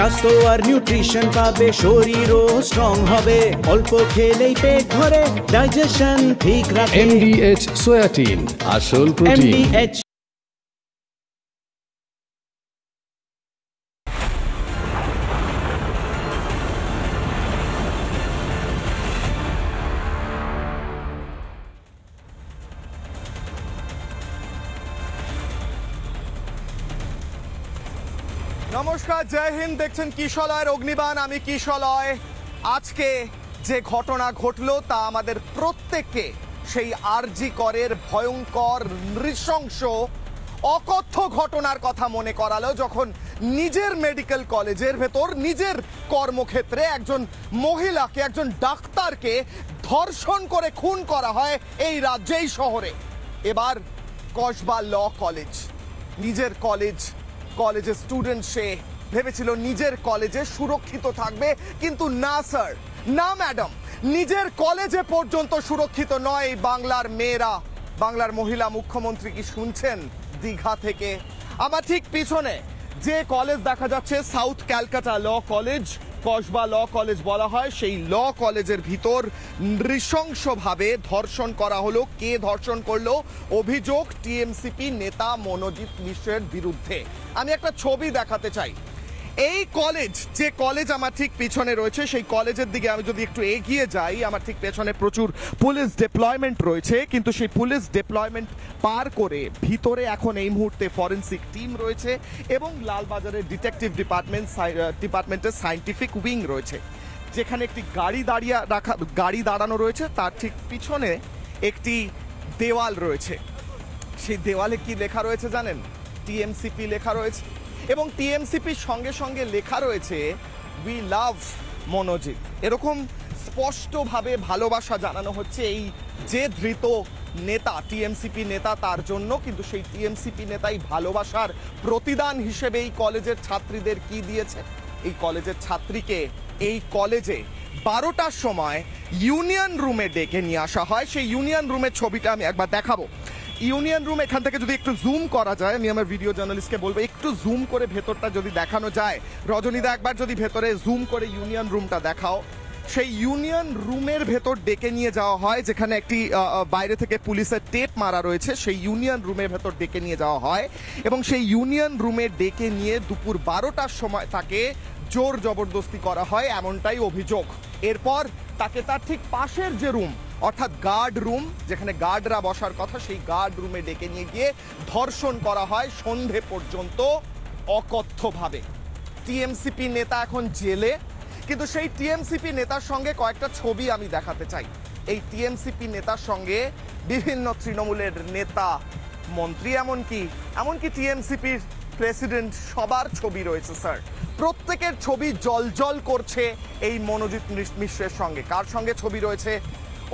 স্বাস্থ্য আর নিউট্রিশন পাবে, শরীরও স্ট্রং হবে, অল্প খেলেই পেট ভরে ডাইজেশন ঠিক রাখে। MDH সোয়াটিন, আসল প্রোটিন। MDH নমস্কার, জয় হিন্দ। দেখছেন কিশলয়ের অগ্নিবাণ, আমি কিশলয়। আজকে যে ঘটনা ঘটলো তা আমাদের প্রত্যেককে সেই আরজি করের ভয়ঙ্কর নৃশংস অকথ্য ঘটনার কথা মনে করালো, যখন নিজের মেডিকেল কলেজের ভেতর নিজের কর্মক্ষেত্রে একজন মহিলাকে, একজন ডাক্তারকে ধর্ষণ করে খুন করা হয় এই রাজ্যেই শহরে। এবার কসবা ল কলেজ, নিজের কলেজের স্টুডেন্ট, সে ভেবেছিল নিজের কলেজে সুরক্ষিত থাকবে, কিন্তু না স্যার, না ম্যাডাম, নিজের কলেজে পর্যন্ত সুরক্ষিত নয় বাংলার মেয়েরা। বাংলার মহিলা মুখ্যমন্ত্রী কি শুনছেন? দীঘা থেকে আমার ঠিক পিছনে যে কলেজ দেখা যাচ্ছে, south Calcutta law college, Kasba law college বলা হয়, সেই ল কলেজের ভিতর নৃশংসভাবে ধর্ষণ করা হলো। কে ধর্ষণ করলো? অভিযোগ টিএমসিপি নেতা মনোজিৎ মিশ্রের বিরুদ্ধে। আমি একটা ছবি দেখাতে চাই। এই কলেজ, যে কলেজ আমার ঠিক পিছনে রয়েছে, সেই কলেজের দিকে আমি যদি একটু এগিয়ে যাই, আমার ঠিক পেছনে প্রচুর পুলিশ ডিপ্লয়মেন্ট রয়েছে, কিন্তু সেই পুলিশ ডিপ্লয়মেন্ট পার করে ভিতরে এখন এই মুহূর্তে ফরেন্সিক টিম রয়েছে এবং লালবাজারের ডিটেকটিভ ডিপার্টমেন্টের সায়েন্টিফিক উইং রয়েছে, যেখানে একটি গাড়ি দাঁড়ানো রয়েছে, তার ঠিক পিছনে একটি দেওয়াল রয়েছে। সেই দেওয়ালে কি লেখা রয়েছে জানেন? টিএমসিপি লেখা রয়েছে, এবং টিএমসিপির সঙ্গে সঙ্গে লেখা রয়েছে উই লাভ মনোজিৎ। এরকম স্পষ্টভাবে ভালোবাসা জানানো হচ্ছে এই যে ধৃত নেতা, টিএমসিপি নেতা, তার জন্য। কিন্তু সেই টিএমসিপি নেতাই ভালোবাসার প্রতিদান হিসেবে এই কলেজের ছাত্রীদের কি দিয়েছে? এই কলেজের ছাত্রীকে এই কলেজে 12টার সময় ইউনিয়ন রুমে ডেকে নিয়ে আসা হয়। সেই ইউনিয়ন রুমের ছবিটা আমি একবার দেখাবো। ইউনিয়ন রুম এখান থেকে যদি একটু জুম করা যায়, আমি আমার ভিডিও জার্নালিস্টকে বলবো একটু জুম করে ভেতরটা যদি দেখানো যায়। রজনীদা, একবার যদি ভেতরে জুম করে ইউনিয়ন রুমটা দেখাও। সেই ইউনিয়ন রুমের ভেতর ডেকে নিয়ে যাওয়া হয়, যেখানে একটি বাইরে থেকে পুলিশের টেপ মারা রয়েছে। সেই ইউনিয়ন রুমের ভেতর ডেকে নিয়ে যাওয়া হয় এবং সেই ইউনিয়ন রুমে ডেকে নিয়ে দুপুর 12টার সময় তাকে জোর জবরদস্তি করা হয়, এমনটাই অভিযোগ। এরপর তাকে তার ঠিক পাশের যে রুম, অর্থাৎ গার্ড রুম, যেখানে গার্ডরা বসার কথা, সেই গার্ড রুমে ডেকে নিয়ে গিয়ে ধর্ষণ করা হয় সন্ধে পর্যন্ত অকথ্যভাবে। টিএমসিপি নেতা এখন জেলে, কিন্তু সেই টিএমসিপি নেতার সঙ্গে কয়েকটা ছবি আমি দেখাতে চাই। এই টিএমসিপি নেতার সঙ্গে বিভিন্ন তৃণমূলের নেতা, মন্ত্রী, এমনকি টিএমসিপির প্রেসিডেন্ট, সবার ছবি রয়েছে স্যার। প্রত্যেকের ছবি জলজল করছে এই মনোজিৎ মিশ্রের সঙ্গে। কার সঙ্গে ছবি রয়েছে?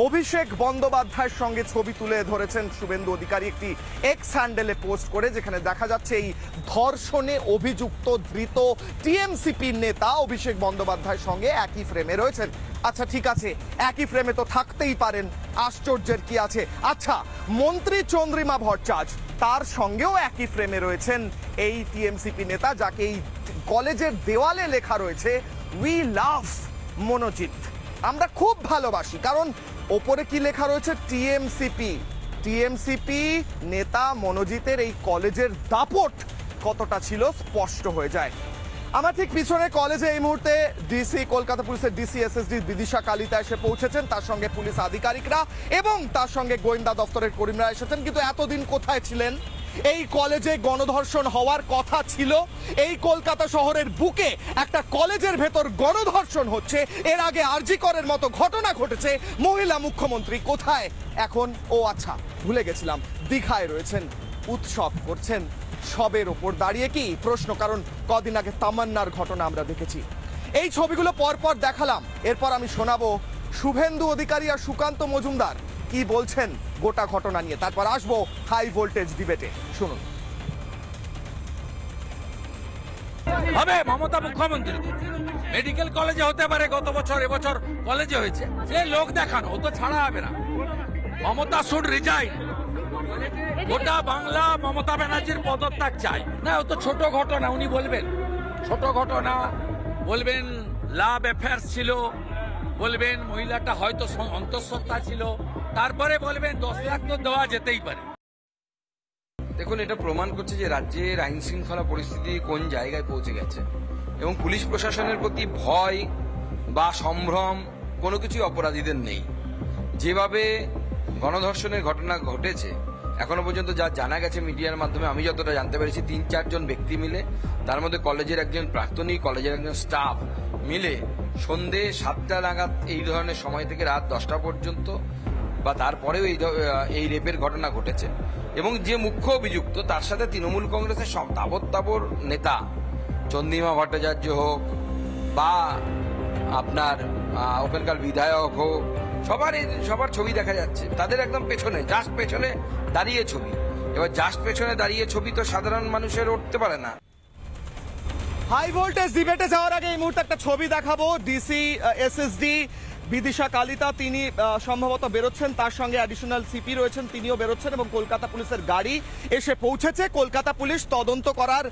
অভিষেক বন্দ্যোপাধ্যায়ের সঙ্গে ছবি তুলে ধরেছেন শুভেন্দু অধিকারী একটি এক্স হ্যান্ডেলে পোস্ট করে, যেখানে দেখা যাচ্ছে এই ধর্ষণে অভিযুক্ত ধৃত টিএমসিপি নেতা অভিষেক বন্দ্যোপাধ্যায়ের সঙ্গে একই ফ্রেমে রয়েছেন। আচ্ছা ঠিক আছে, একই ফ্রেমে তো থাকতেই পারেন, আশ্চর্যের কি আছে? আচ্ছা, মন্ত্রী চন্দ্রিমা ভট্টাচার্য, তার সঙ্গেও একই ফ্রেমে রয়েছেন এই টিএমসিপি নেতা, যাকে এই কলেজের দেওয়ালে লেখা রয়েছে উই লাভ মনোজিৎ, আমরা খুব ভালোবাসি। কারণ ওপরে কি লেখা রয়েছে? টিএমসিপি নেতা মনোজিতের এই কলেজের দাপট কতটা ছিল স্পষ্ট হয়ে যায়। আমার ঠিক পিছনে কলেজে এই মুহূর্তে ডিসি, কলকাতা পুলিশের ডিসি এসএসডি বিদিশা কালিতা এসে পৌঁছেছেন, তার সঙ্গে পুলিশ আধিকারিকরা এবং তার সঙ্গে গোয়েন্দা দপ্তরের কর্মীরা এসেছেন। কিন্তু এতদিন কোথায় ছিলেন? এই কলেজে গণধর্ষণ হওয়ার কথা ছিল। এই কলকাতা শহরের বুকে একটা কলেজের ভেতর গণধর্ষণ হচ্ছে, এর আগে আরজি করের মতো ঘটনা ঘটেছে। মহিলা মুখ্যমন্ত্রী কোথায় এখন? ও আচ্ছা, ভুলে গেছিলাম, দীঘায় রয়েছেন, উৎসব করছেন। সবের ওপর দাঁড়িয়ে কি প্রশ্ন? কারণ কদিন আগে তামান্নার ঘটনা আমরা দেখেছি। এই ছবিগুলো পরপর দেখালাম, এরপর আমি শোনাবো শুভেন্দু অধিকারী আর সুকান্ত মজুমদার কি বলছেন গোটা ঘটনা নিয়ে। তারপর আসবো হাই ভোল্টেজ ডিবেটে, শুনুন। হবে মমতা মুখ্যমন্ত্রী মেডিকেল কলেজে হতে পারে, গত বছর এবছর কলেজে হয়েছে, সে লোক দেখানো, ও তো ছাড়া হবে না। Mamata should resign. গোটা বাংলা মমতা ব্যানার্জির পদত্যাগ চাই না। ও তো ছোট ঘটনা, উনি বলবেন ছোট ঘটনা, বলবেন লাভ অ্যাফেয়ার্স ছিল, বলবেন মহিলাটা হয়তো অন্তঃসত্ত্বা ছিল, তারপরে বলবেন 10 লাখ তো দেওয়া যেতেই পারে। দেখুন, এটা প্রমাণ করছে যে রাজ্যের আইন শৃঙ্খলা পরিস্থিতি কোন জায়গায় পৌঁছে গেছে এবং পুলিশ প্রশাসনের প্রতি ভয় বা সম্ভ্রম কোনো কিছুই অপরাধীদের নেই। যেভাবে গণধর্ষণের ঘটনা ঘটেছে এখনো পর্যন্ত যা জানা গেছে মিডিয়ার মাধ্যমে, আমি যতটা জানতে পেরেছি 3-4 জন ব্যক্তি মিলে, তার মধ্যে কলেজের একজন প্রাক্তনী, কলেজের একজন স্টাফ মিলে সন্ধে 7টা নাগাদ এই ধরনের সময় থেকে রাত 10টা পর্যন্ত বা তারপরেও এই রেপের ঘটনা ঘটেছে। এবং যে মুখ্য অভিযুক্ত তার সাথে তৃণমূল কংগ্রেসের সব তাবর নেতা, চন্দ্রিমা ভট্টাচার্য হোক বা আপনার ওখানকার বিধায়ক হোক, সবার ছবি দেখা যাচ্ছে। তাদের একদম পেছনে, জাস্ট পেছনে দাঁড়িয়ে ছবি। এবার জাস্ট পেছনে দাঁড়িয়ে ছবি তো সাধারণ মানুষের উঠতে পারে না। হাই ভোল্টেজ ডিবেটে যাওয়ার আগে এই মুহূর্তে একটা ছবি দেখাবো। ডিসি এসএসডি বিদিশা কালিতা তিনি সম্ভবত বেরোচ্ছেন, তার সঙ্গে অ্যাডিশনাল সিপি রয়েছেন, তিনিও বেরোচ্ছেন এবং কলকাতা পুলিশের গাড়ি এসে পৌঁছেছে। কলকাতা পুলিশ তদন্ত করার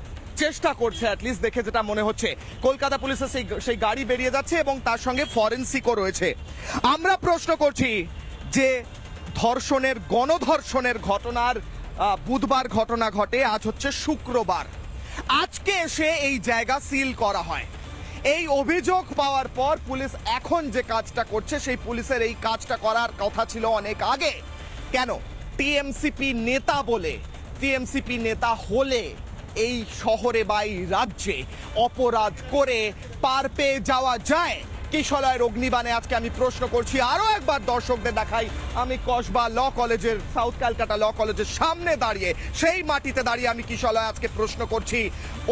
চেষ্টা করছে, অ্যাটলিস্ট দেখে যেটা মনে হচ্ছে। কলকাতা পুলিশের সেই গাড়ি বেরিয়ে যাচ্ছে এবং তার সঙ্গে ফরেনসিকও রয়েছে। আমরা প্রশ্ন করছি যে গণধর্ষণের ঘটনার বুধবার ঘটনা ঘটে, আজ হচ্ছে শুক্রবার। আজকে এসে এই জায়গা সিল করা হয়। এই অভিযোগ পাওয়ার পর পুলিশ এখন যে কাজটা করছে, সেই পুলিশের এই কাজটা করার কথা ছিল অনেক আগে। কেন? টিএমসিপি নেতা বলে, টিএমসিপি নেতা হলে এই শহরে বা এই রাজ্যে অপরাধ করে পার পেয়ে যাওয়া যায়। কিশলয়ের অগ্নিবাণে আজকে আমি প্রশ্ন করছি, আরো একবার দর্শকদের দেখাই, আমি কসবা ল কলেজের, সাউথ ক্যালকাটা ল কলেজের সামনে দাঁড়িয়ে, সেই মাটিতে দাঁড়িয়ে আমি কিশলয় আজকে প্রশ্ন করছি।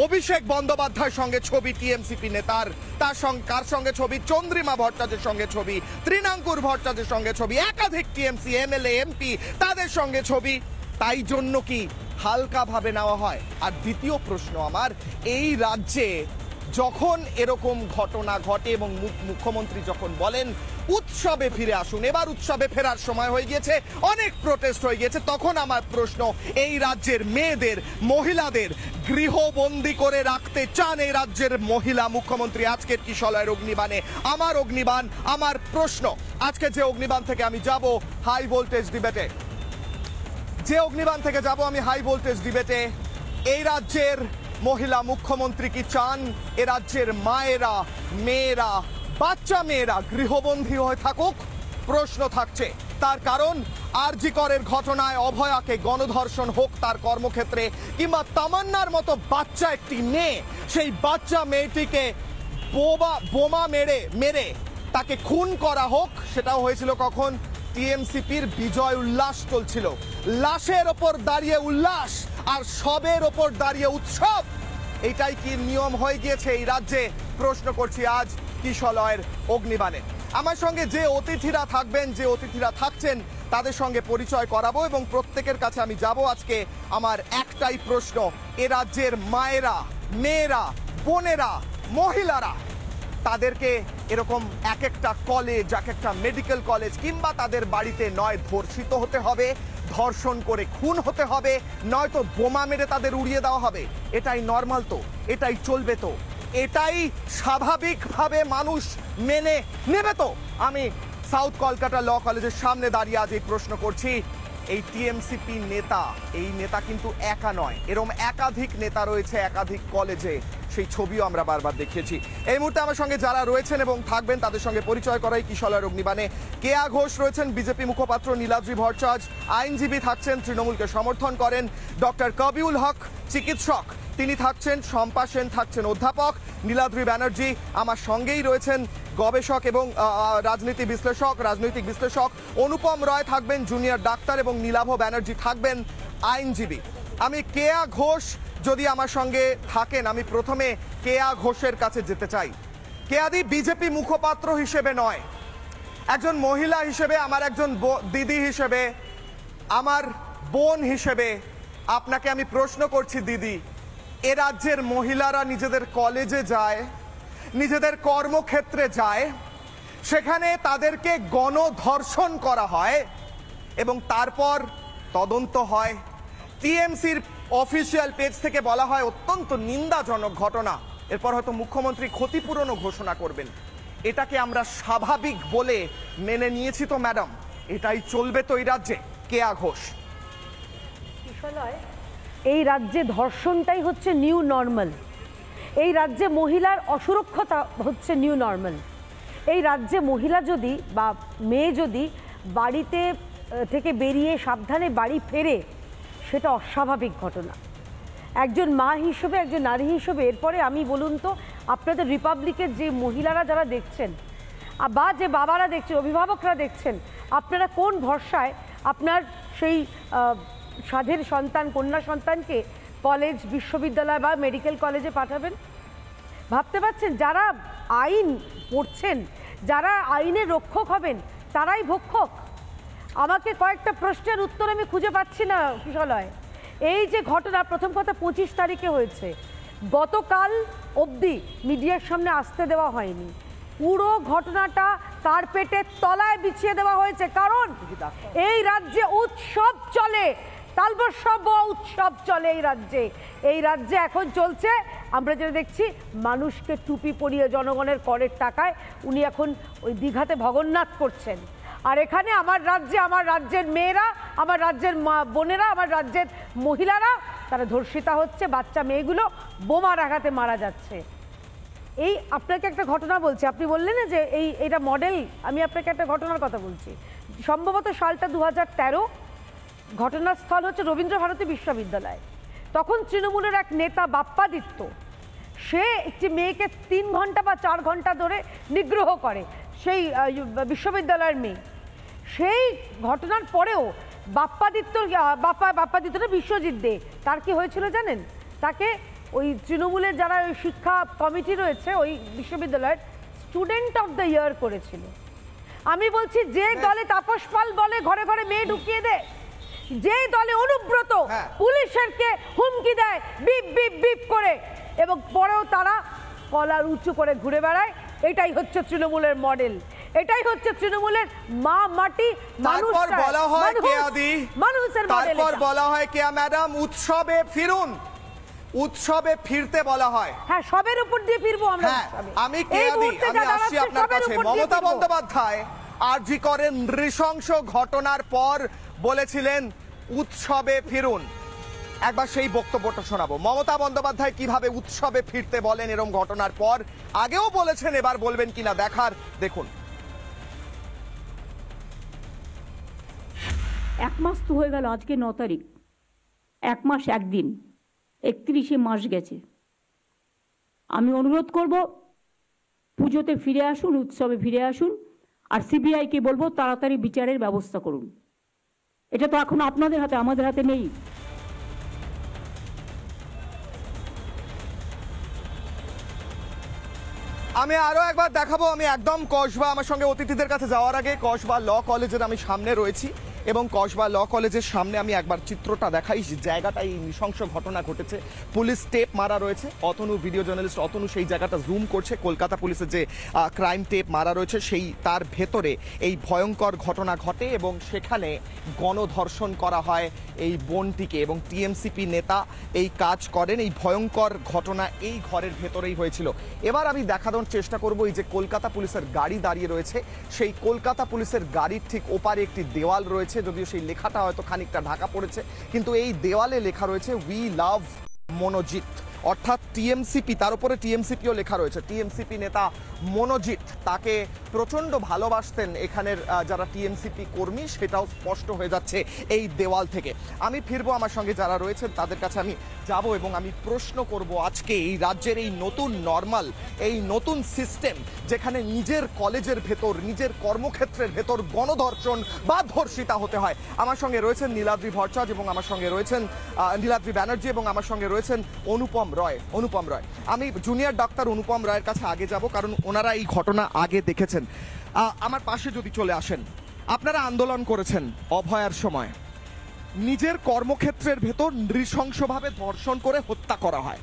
অভিষেক বন্দ্যোপাধ্যায়ের সঙ্গে ছবি টিএমসিপি নেতার, তার সঙ্গে কার সঙ্গে ছবি? চন্দ্রিমা ভট্টাচার্যের সঙ্গে ছবি, তৃণাঙ্কুর ভট্টাচার্যের সঙ্গে ছবি, একাধিক টিএমসি এমএলএ এমপি তাদের সঙ্গে ছবি। তাই জন্য কি হালকা ভাবে নেওয়া হয়? আর দ্বিতীয় প্রশ্ন আমার, এই রাজ্যে যখন এরকম ঘটনা ঘটে এবং মুখ্যমন্ত্রী যখন বলেন উৎসবে ফিরে আসুন, এবার উৎসবে ফেরার সময় হয়ে গিয়েছে, অনেক প্রোটেস্ট হয়ে গিয়েছে, তখন আমার প্রশ্ন, এই রাজ্যের মেয়েদের, মহিলাদের গৃহবন্দী করে রাখতে চান এই রাজ্যের মহিলা মুখ্যমন্ত্রী? আজকের কিশলয়ের অগ্নিবাণে আমার অগ্নিবাণ, আমার প্রশ্ন। আজকে যে অগ্নিবাণ থেকে আমি যাব হাই ভোল্টেজ ডিবেটে, যে অগ্নিবাণ থেকে যাব আমি হাই ভোল্টেজ ডিবেটে, এই রাজ্যের মহিলা মুখ্যমন্ত্রী কি চান এ রাজ্যের মায়েরা, মেয়েরা, বাচ্চা মেয়েরা গৃহবন্দী হয়ে থাকুক? প্রশ্ন থাকছে। তার কারণ আরজি করের ঘটনায় অভয়াকে গণধর্ষণ হোক তার কর্মক্ষেত্রে, কিংবা তামান্নার মতো বাচ্চা একটি মেয়ে, সেই বাচ্চা মেয়েটিকে বোমা মেরে তাকে খুন করা হোক, সেটাও হয়েছিল কখন? টিএমসিপির বিজয় উল্লাস চলছিল, লাশের ওপর দাঁড়িয়ে উল্লাস আর সবের ওপর দাঁড়িয়ে উৎসব। এটাই কি নিয়ম হয়ে গিয়েছে এই রাজ্যে? প্রশ্ন করছি আজ কিশলয়ের অগ্নিবাণে। আমার সঙ্গে যে অতিথিরা থাকবেন, যে অতিথিরা থাকছেন, তাদের সঙ্গে পরিচয় করাবো এবং প্রত্যেকের কাছে আমি যাব আজকে। আমার একটাই প্রশ্ন, এ রাজ্যের মায়েরা, মেয়েরা, বোনেরা, মহিলারা, তাদেরকে এরকম এক একটা কলেজ, এক একটা মেডিকেল কলেজ কিংবা তাদের বাড়িতে নয় ধর্ষিত হতে হবে, ধর্ষণ করে খুন হতে হবে, নয়তো বোমা মেরে তাদের উড়িয়ে দেওয়া হবে? এটাই নর্মাল তো? এটাই চলবে তো? এটাই স্বাভাবিকভাবে মানুষ মেনে নেবে তো? আমি সাউথ কলকাতা ল কলেজের সামনে দাঁড়িয়ে আজ এই প্রশ্ন করছি। এই টিএমসিপি নেতা, এই নেতা কিন্তু একা নয়, এরকম একাধিক নেতা রয়েছে একাধিক কলেজে, সেই ছবিও আমরা বারবার দেখিয়েছি। এই মুহূর্তে আমার সঙ্গে যারা রয়েছেন এবং থাকবেন তাদের সঙ্গে পরিচয় করাই কিশলয়ের অগ্নিবাণে। কেয়া ঘোষ রয়েছেন বিজেপি মুখপাত্র, নীলাদ্রি ভট্টাচার্য আইনজীবী থাকছেন, তৃণমূলকে সমর্থন করেন, ডক্টর কবিউল হক চিকিৎসক তিনি থাকছেন, শম্পা সেন থাকছেন অধ্যাপক, নীলাদ্রি ব্যানার্জি আমার সঙ্গেই রয়েছেন গবেষক এবং রাজনৈতিক বিশ্লেষক, অনুপম রায় থাকবেন জুনিয়র ডাক্তার এবং নীলাভ ব্যানার্জি থাকবেন আইনজীবী। আমি কেয়া ঘোষ যদি আমার সঙ্গে থাকেন, আমি প্রথমে কেয়া ঘোষের কাছে যেতে চাই। কেয়াদি, বিজেপি মুখপাত্র হিসেবে নয়, একজন মহিলা হিসেবে, আমার একজন দিদি হিসেবে, আমার বোন হিসেবে আপনাকে আমি প্রশ্ন করছি দিদি, এ রাজ্যের মহিলারা নিজেদের কলেজে যায়, নিজেদের কর্মক্ষেত্রে যায়, সেখানে তাদেরকে গণধর্ষণ করা হয় এবং তারপর তদন্ত হয়। টিএমসির অফিসিয়াল পেজ থেকে বলা হয় অত্যন্ত নিন্দাজনক ঘটনা, এরপর হয়তো মুখ্যমন্ত্রী ক্ষতিপূরণও ঘোষণা করবেন। এটাকে আমরা স্বাভাবিক বলে মেনে নিয়েছি তো ম্যাডাম, এটাই চলবে তো এই রাজ্যে? কেয়া ঘোষ। এই রাজ্যে ধর্ষণটাই হচ্ছে নিউ নর্মাল। এই রাজ্যে মহিলার অসুরক্ষতা হচ্ছে নিউ নর্মাল। এই রাজ্যে মহিলা যদি বা মেয়ে যদি বাড়িতে থেকে বেরিয়ে সাবধানে বাড়ি ফেরে, সেটা অস্বাভাবিক ঘটনা। একজন মা হিসেবে, একজন নারী হিসেবে, এরপরে আমি বলুন তো, আপনাদের রিপাবলিকের যে মহিলারা যারা দেখছেন বা যে বাবারা দেখছেন, অভিভাবকরা দেখছেন, আপনারা কোন ভরসায় আপনার সেই সাধের সন্তান, কন্যা সন্তানকে কলেজ, বিশ্ববিদ্যালয় বা মেডিকেল কলেজে পাঠাবেন? ভাবতে পারছেন? যারা আইন পড়ছেন, যারা আইনের রক্ষক হবেন, তারাই ভক্ষক। আমাকে কয়েকটা প্রশ্নের উত্তর আমি খুঁজে পাচ্ছি না কিশলয়। এই যে ঘটনা, প্রথম কথা 25 তারিখে হয়েছে, গতকাল অবধি মিডিয়ার সামনে আসতে দেওয়া হয়নি। পুরো ঘটনাটা কার্পেটের তলায় বিছিয়ে দেওয়া হয়েছে, কারণ এই রাজ্যে উৎসব চলে, তালবস্য উৎসব চলে এই রাজ্যে। এই রাজ্যে এখন চলছে, আমরা যেটা দেখছি, মানুষকে টুপি পরিয়ে জনগণের করের টাকায় উনি এখন ওই দীঘাতে ভগন্নাথ করছেন। আর এখানে আমার রাজ্যে, আমার রাজ্যের মেয়েরা, আমার রাজ্যের বোনেরা, আমার রাজ্যের মহিলারা তারা ধর্ষিতা হচ্ছে, বাচ্চা মেয়েগুলো বোমার আঘাতে মারা যাচ্ছে। এই আপনাকে একটা ঘটনা বলছি, আপনি বললেন না যে এইটা মডেল, আমি আপনাকে একটা ঘটনার কথা বলছি। সম্ভবত সালটা 2013, ঘটনাস্থল হচ্ছে রবীন্দ্রভারতী বিশ্ববিদ্যালয়। তখন তৃণমূলের এক নেতা বাপ্পাদিত্য, সে একটি মেয়েকে 3 ঘন্টা বা 4 ঘন্টা ধরে নিগ্রহ করে, সেই বিশ্ববিদ্যালয়ের মেয়ে। সেই ঘটনার পরেও বাপ্পাদিত্যটা বিশ্বজিৎ দে, তার কি হয়েছিল জানেন? তাকে ওই তৃণমূলের যারা ওই শিক্ষা কমিটি রয়েছে ওই বিশ্ববিদ্যালয়ের স্টুডেন্ট অফ দ্য ইয়ার করেছিল। আমি বলছি, যে দলে তাপস পাল বলে ঘরে ঘরে মেয়ে ঢুকিয়ে দেয়, যে দলে অনুব্রত পুলিশকে হুমকি দেয় বিপ বিপ বিপ করে, এবং পরেও তারা কলার উঁচু করে ঘুরে বেড়ায়, এটাই হচ্ছে তৃণমূলের মডেল, এটাই হচ্ছে তৃণমূলের মা মাটি মানুষ। তারপর বলা হয় কেয়াদি, মানুষের মডেল। তারপর বলা হয় কেয়া ম্যাডাম উৎসবে ফিরুন, উৎসবে ফিরতে বলা হয়। হ্যাঁ, সবের উপর দিয়ে ফিরবো আমরা। আমি কেয়াদি, আমি আসছি আপনার কাছে। মমতা বন্দ্যোপাধ্যায় আরজি করেন নৃশংস ঘটনার পর বলেছিলেন উৎসবে ফিরুন। একবার সেই বক্তব্যটা শোনাবো। মমতা বন্দ্যোপাধ্যায় কিভাবে উৎসবে ফিরতে বলেন এরকম ঘটনার পর, আগেও বলেছেন, এবার বলবেন কিনা দেখার, দেখুন। 1 মাস তো হয়ে গেল, আজকে 9 তারিখ, 1 মাস 1 দিন, 31শে মাস গেছে। আমি অনুরোধ করব, পুজোতে ফিরে আসুন, উৎসবে ফিরে আসুন, আর সিবিআইকে বলবো তাড়াতাড়ি বিচারের ব্যবস্থা করুন। এটা তো এখন আপনাদের হাতে, আমাদের হাতে নেই। আমি আরো একবার দেখাবো, আমি একদম কসবা, আমার সঙ্গে অতিথিদের কাছে যাওয়ার আগে কসবা ল কলেজের আমি সামনে রয়েছি, এবং কসবা ল কলেজের সামনে আমি একবার চিত্রটা দেখাই, জায়গাটা এই নৃশংস ঘটনা ঘটেছে। পুলিশ টেপ মারা রয়েছে, অতনু ভিডিও জার্নালিস্ট অতনু সেই জায়গাটা জুম করছে। কলকাতা পুলিশের যে ক্রাইম টেপ মারা রয়েছে, সেই তার ভেতরে এই ভয়ঙ্কর ঘটনা ঘটে এবং সেখানে গণধর্ষণ করা হয় এই বোনটিকে, এবং টিএমসিপি নেতা এই কাজ করেন। এই ভয়ঙ্কর ঘটনা এই ঘরের ভেতরেই হয়েছিল। এবার আমি দেখানোর চেষ্টা করব, এই যে কলকাতা পুলিশের গাড়ি দাঁড়িয়ে রয়েছে, সেই কলকাতা পুলিশের গাড়ির ঠিক ওপারে একটি দেওয়াল রয়েছে, যদিও সেই লেখাটা হয়তো খানিকটা ঢাকা পড়েছে, কিন্তু এই দেওয়ালে লেখা রয়েছে উই লাভ মনোজিৎ, অর্থাৎ টিএমসিপি, তার উপরে টিএমসিপিও লেখা রয়েছে। টিএমসিপি নেতা মনোজিৎ তাকে প্রচণ্ড ভালোবাসতেন এখানের যারা টিএমসিপি কর্মী, সেটাও স্পষ্ট হয়ে যাচ্ছে এই দেওয়াল থেকে। আমি ফিরবো, আমার সঙ্গে যারা রয়েছেন তাদের কাছে আমি যাব এবং আমি প্রশ্ন করব, আজকে এই রাজ্যের এই নতুন নর্মাল, এই নতুন সিস্টেম, যেখানে নিজের কলেজের ভেতর, নিজের কর্মক্ষেত্রের ভেতর গণধর্ষণ বা ধর্ষিতা হতে হয়। আমার সঙ্গে রয়েছেন নীলাদ্রি ভট্টাচার্য, এবং আমার সঙ্গে রয়েছেন নীলাদ্রি ব্যানার্জি, এবং আমার সঙ্গে রয়েছেন অনুপম রয়। আমি জুনিয়র ডাক্তার অনুপম রায়ের কাছে আগে যাব, কারণ ওনারা এই ঘটনা আগে দেখেছেন। আমার পাশে যদি চলে আসেন, আপনারা আন্দোলন করেছেন অভয়ার সময়, নিজের কর্মক্ষেত্রের ভেতর নৃশংসভাবে ধর্ষণ করে হত্যা করা হয়।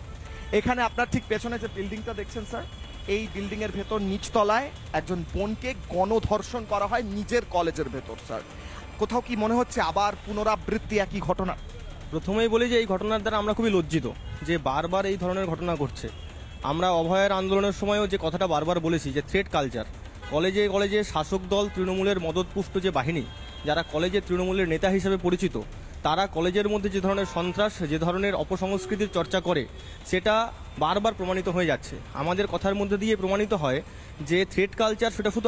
এখানে আপনার ঠিক পেছনে যে বিল্ডিংটা দেখছেন স্যার, এই বিল্ডিং এর ভেতর নিচতলায় একজন বোনকে গণধর্ষণ করা হয় নিজের কলেজের ভেতর। স্যার, কোথাও কি মনে হচ্ছে আবার পুনরাবৃত্তি একই ঘটনা? প্রথমেই বলি যে এই ঘটনার দ্বারা আমরা খুবই লজ্জিত যে বারবার এই ধরনের ঘটনা ঘটছে। আমরা অভয়ার আন্দোলনের সময়ও যে কথাটা বারবার বলেছি যে থ্রেড কালচার, কলেজে কলেজে শাসক দল তৃণমূলের মদতপুষ্ট যে বাহিনী, যারা কলেজে তৃণমূলের নেতা হিসেবে পরিচিত, তারা কলেজের মধ্যে যে ধরনের সন্ত্রাস, যে ধরনের অপসংস্কৃতির চর্চা করে, সেটা বারবার প্রমাণিত হয়ে যাচ্ছে। আমাদের কথার মধ্যে দিয়ে প্রমাণিত হয় যে থ্রেড কালচার সেটা শুধু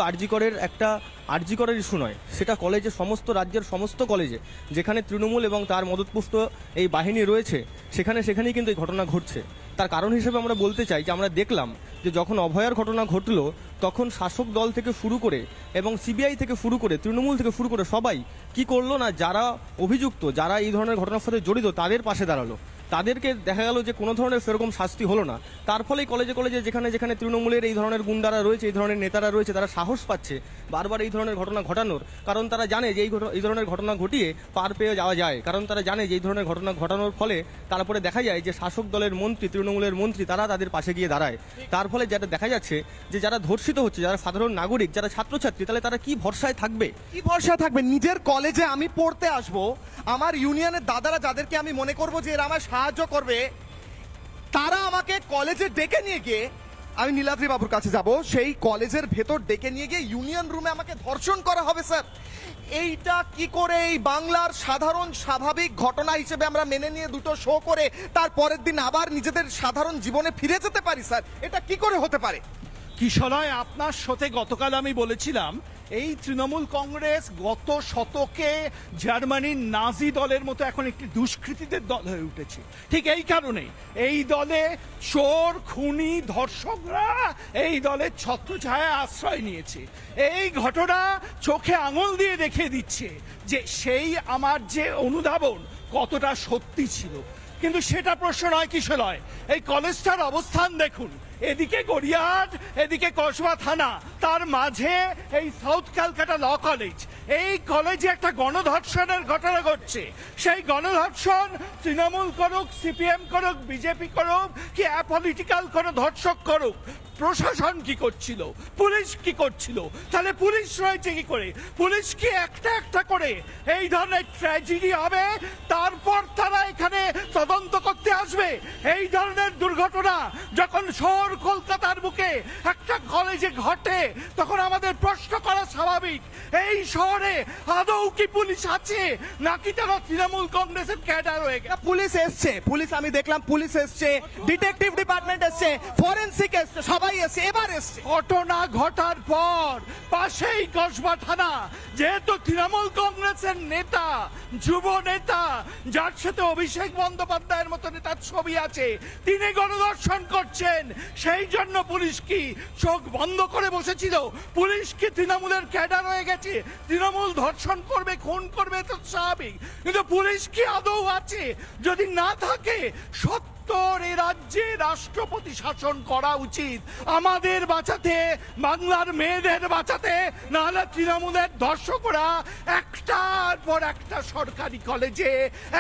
আরজিকরের ইস্যু নয়, সেটা কলেজে, সমস্ত রাজ্যের সমস্ত কলেজে যেখানে তৃণমূল এবং তার মদতপুষ্ট এই বাহিনী রয়েছে, সেখানেই কিন্তু এই ঘটনা ঘটছে। তার কারণ হিসেবে আমরা বলতে চাই যে আমরা দেখলাম যে যখন অভয়ার ঘটনা ঘটলো, তখন শাসক দল থেকে শুরু করে এবং সিবিআই থেকে শুরু করে তৃণমূল থেকে শুরু করে সবাই কি করলো না, যারা অভিযুক্ত, যারা এই ধরনের ঘটনার সাথে জড়িত, তাদের পাশে দাঁড়ালো। তাদেরকে দেখা গেল যে কোনো ধরনের সেরকম শাস্তি হলো না। তার ফলেই কলেজে কলেজে যেখানে যেখানে তৃণমূলের এই ধরনের গুন্ডারা রয়েছে, এই ধরনের নেতারা রয়েছে, তারা সাহস পাচ্ছে বারবার এই ধরনের ঘটনা ঘটানোর। কারণ তারা জানে যে এই ধরনের ঘটনা ঘটিয়ে পার পেয়ে যাওয়া যায়। কারণ তারা জানে যে এই ধরনের ঘটনা ঘটানোর ফলে তারপরে দেখা যায় যে শাসক দলের মন্ত্রী, তৃণমূলের মন্ত্রী, তারা তাদের পাশে গিয়ে দাঁড়ায়। তার ফলে যেটা দেখা যাচ্ছে যে যারা ধর্ষিত হচ্ছে, যারা সাধারণ নাগরিক, যারা ছাত্রছাত্রী, তাহলে তারা কি ভরসায় থাকবে? কি ভরসায় থাকবে? নিজের কলেজে আমি পড়তে আসবো, আমার ইউনিয়নের দাদারা, যাদেরকে আমি মনে করবো যে এরা আমায় সাহায্য করবে, তারা আমাকে কলেজে ডেকে নিয়ে গিয়ে, আমি নীলাদ্রি বাবুর কাছে যাব, সেই কলেজের ভেতর ডেকে নিয়ে গিয়ে ইউনিয়ন রুমে আমাকে ধর্ষণ করা হবে। স্যার, এইটা কি করে এই বাংলার সাধারণ স্বাভাবিক ঘটনা হিসেবে আমরা মেনে নিয়ে দুটো শো করে তার পরের দিন আবার নিজেদের সাধারণ জীবনে ফিরে যেতে পারি? স্যার, এটা কি করে হতে পারে? কিশলয়, আপনার সাথে গতকাল আমি বলেছিলাম এই তৃণমূল কংগ্রেস গত শতকে জার্মানির নাজি দলের মতো এখন একটি দুষ্কৃতীদের দল হয়ে উঠেছে। ঠিক এই কারণে এই দলে চোর, খুনি, ধর্ষকরা এই দলের ছত্রছায়ায় আশ্রয় নিয়েছে। এই ঘটনা চোখে আঙুল দিয়ে দেখিয়ে দিচ্ছে যে সেই আমার যে অনুধাবন কতটা সত্যি ছিল। কিন্তু সেটা প্রশ্ন নয় কিশলয়, এই কলেজটার অবস্থান দেখুন। এদিকে গড়িয়াহাট, এদিকে কসবা থানা, তার মাঝে এই সাউথ ক্যালকাটা ল কলেজ। এই কলেজে একটা গণধর্ষণের ঘটনা ঘটছে। সেই গণধর্ষণ তৃণমূল করুক, সিপিএম করুক, বিজেপি করুক, কি অ্যাপলিটিক্যাল কোনো ধর্ষক করুক, প্রশাসন কি করছিল, পুলিশ কি করছিল? তাহলে পুলিশ রয়েছে কি করে? পুলিশ কি একটা একটা করে এই ধরনের ট্র্যাজেডি হবে তারপর তারা এখানে তদন্ত করতে আসবে? এই ধরনের দুর্ঘটনা যখন শহর কলকাতার বুকে একটা কলেজে ঘটে, তখন আমাদের প্রশ্ন করা স্বাভাবিক, এই শহরে আদৌ কি পুলিশ আছে, নাকি তারা তৃণমূল কংগ্রেসের ক্যাডার হয়ে গেছে? পুলিশ এসছে, পুলিশ আমি দেখলাম, পুলিশ এসছে, ডিটেকটিভ ডিপার্টমেন্ট এসছে, ফরেনসিক এসছে, সবাই এসছে, এবার এসছে। ঘটনা ঘটার পর পাশেই কসবা থানা, যেহেতু তৃণমূল কংগ্রেসের নেতা, যুব নেতা, যার সাথে অভিষেক বন্দ্যোপাধ্যায়ের মতো নেতার ছবি আছে, তিনি গণধর্ষণ করছেন, সেই জন্য পুলিশ কি চোখ বন্ধ করে বসেছিল? পুলিশ কি তৃণমূলের ক্যাডার হয়ে গেছে? তৃণমূল ধর্ষণ করবে, খুন করবে, তো স্বাভাবিক। কিন্তু পুলিশ কি আদৌ আছে? যদি না থাকে, এই রাজ্যে রাষ্ট্রপতি শাসন করা উচিত আমাদের বাঁচাতে, বাংলার মেয়েদের বাঁচাতে। নাহলে তৃণমূলের ধর্ষকরা একটার পর একটা সরকারি কলেজে,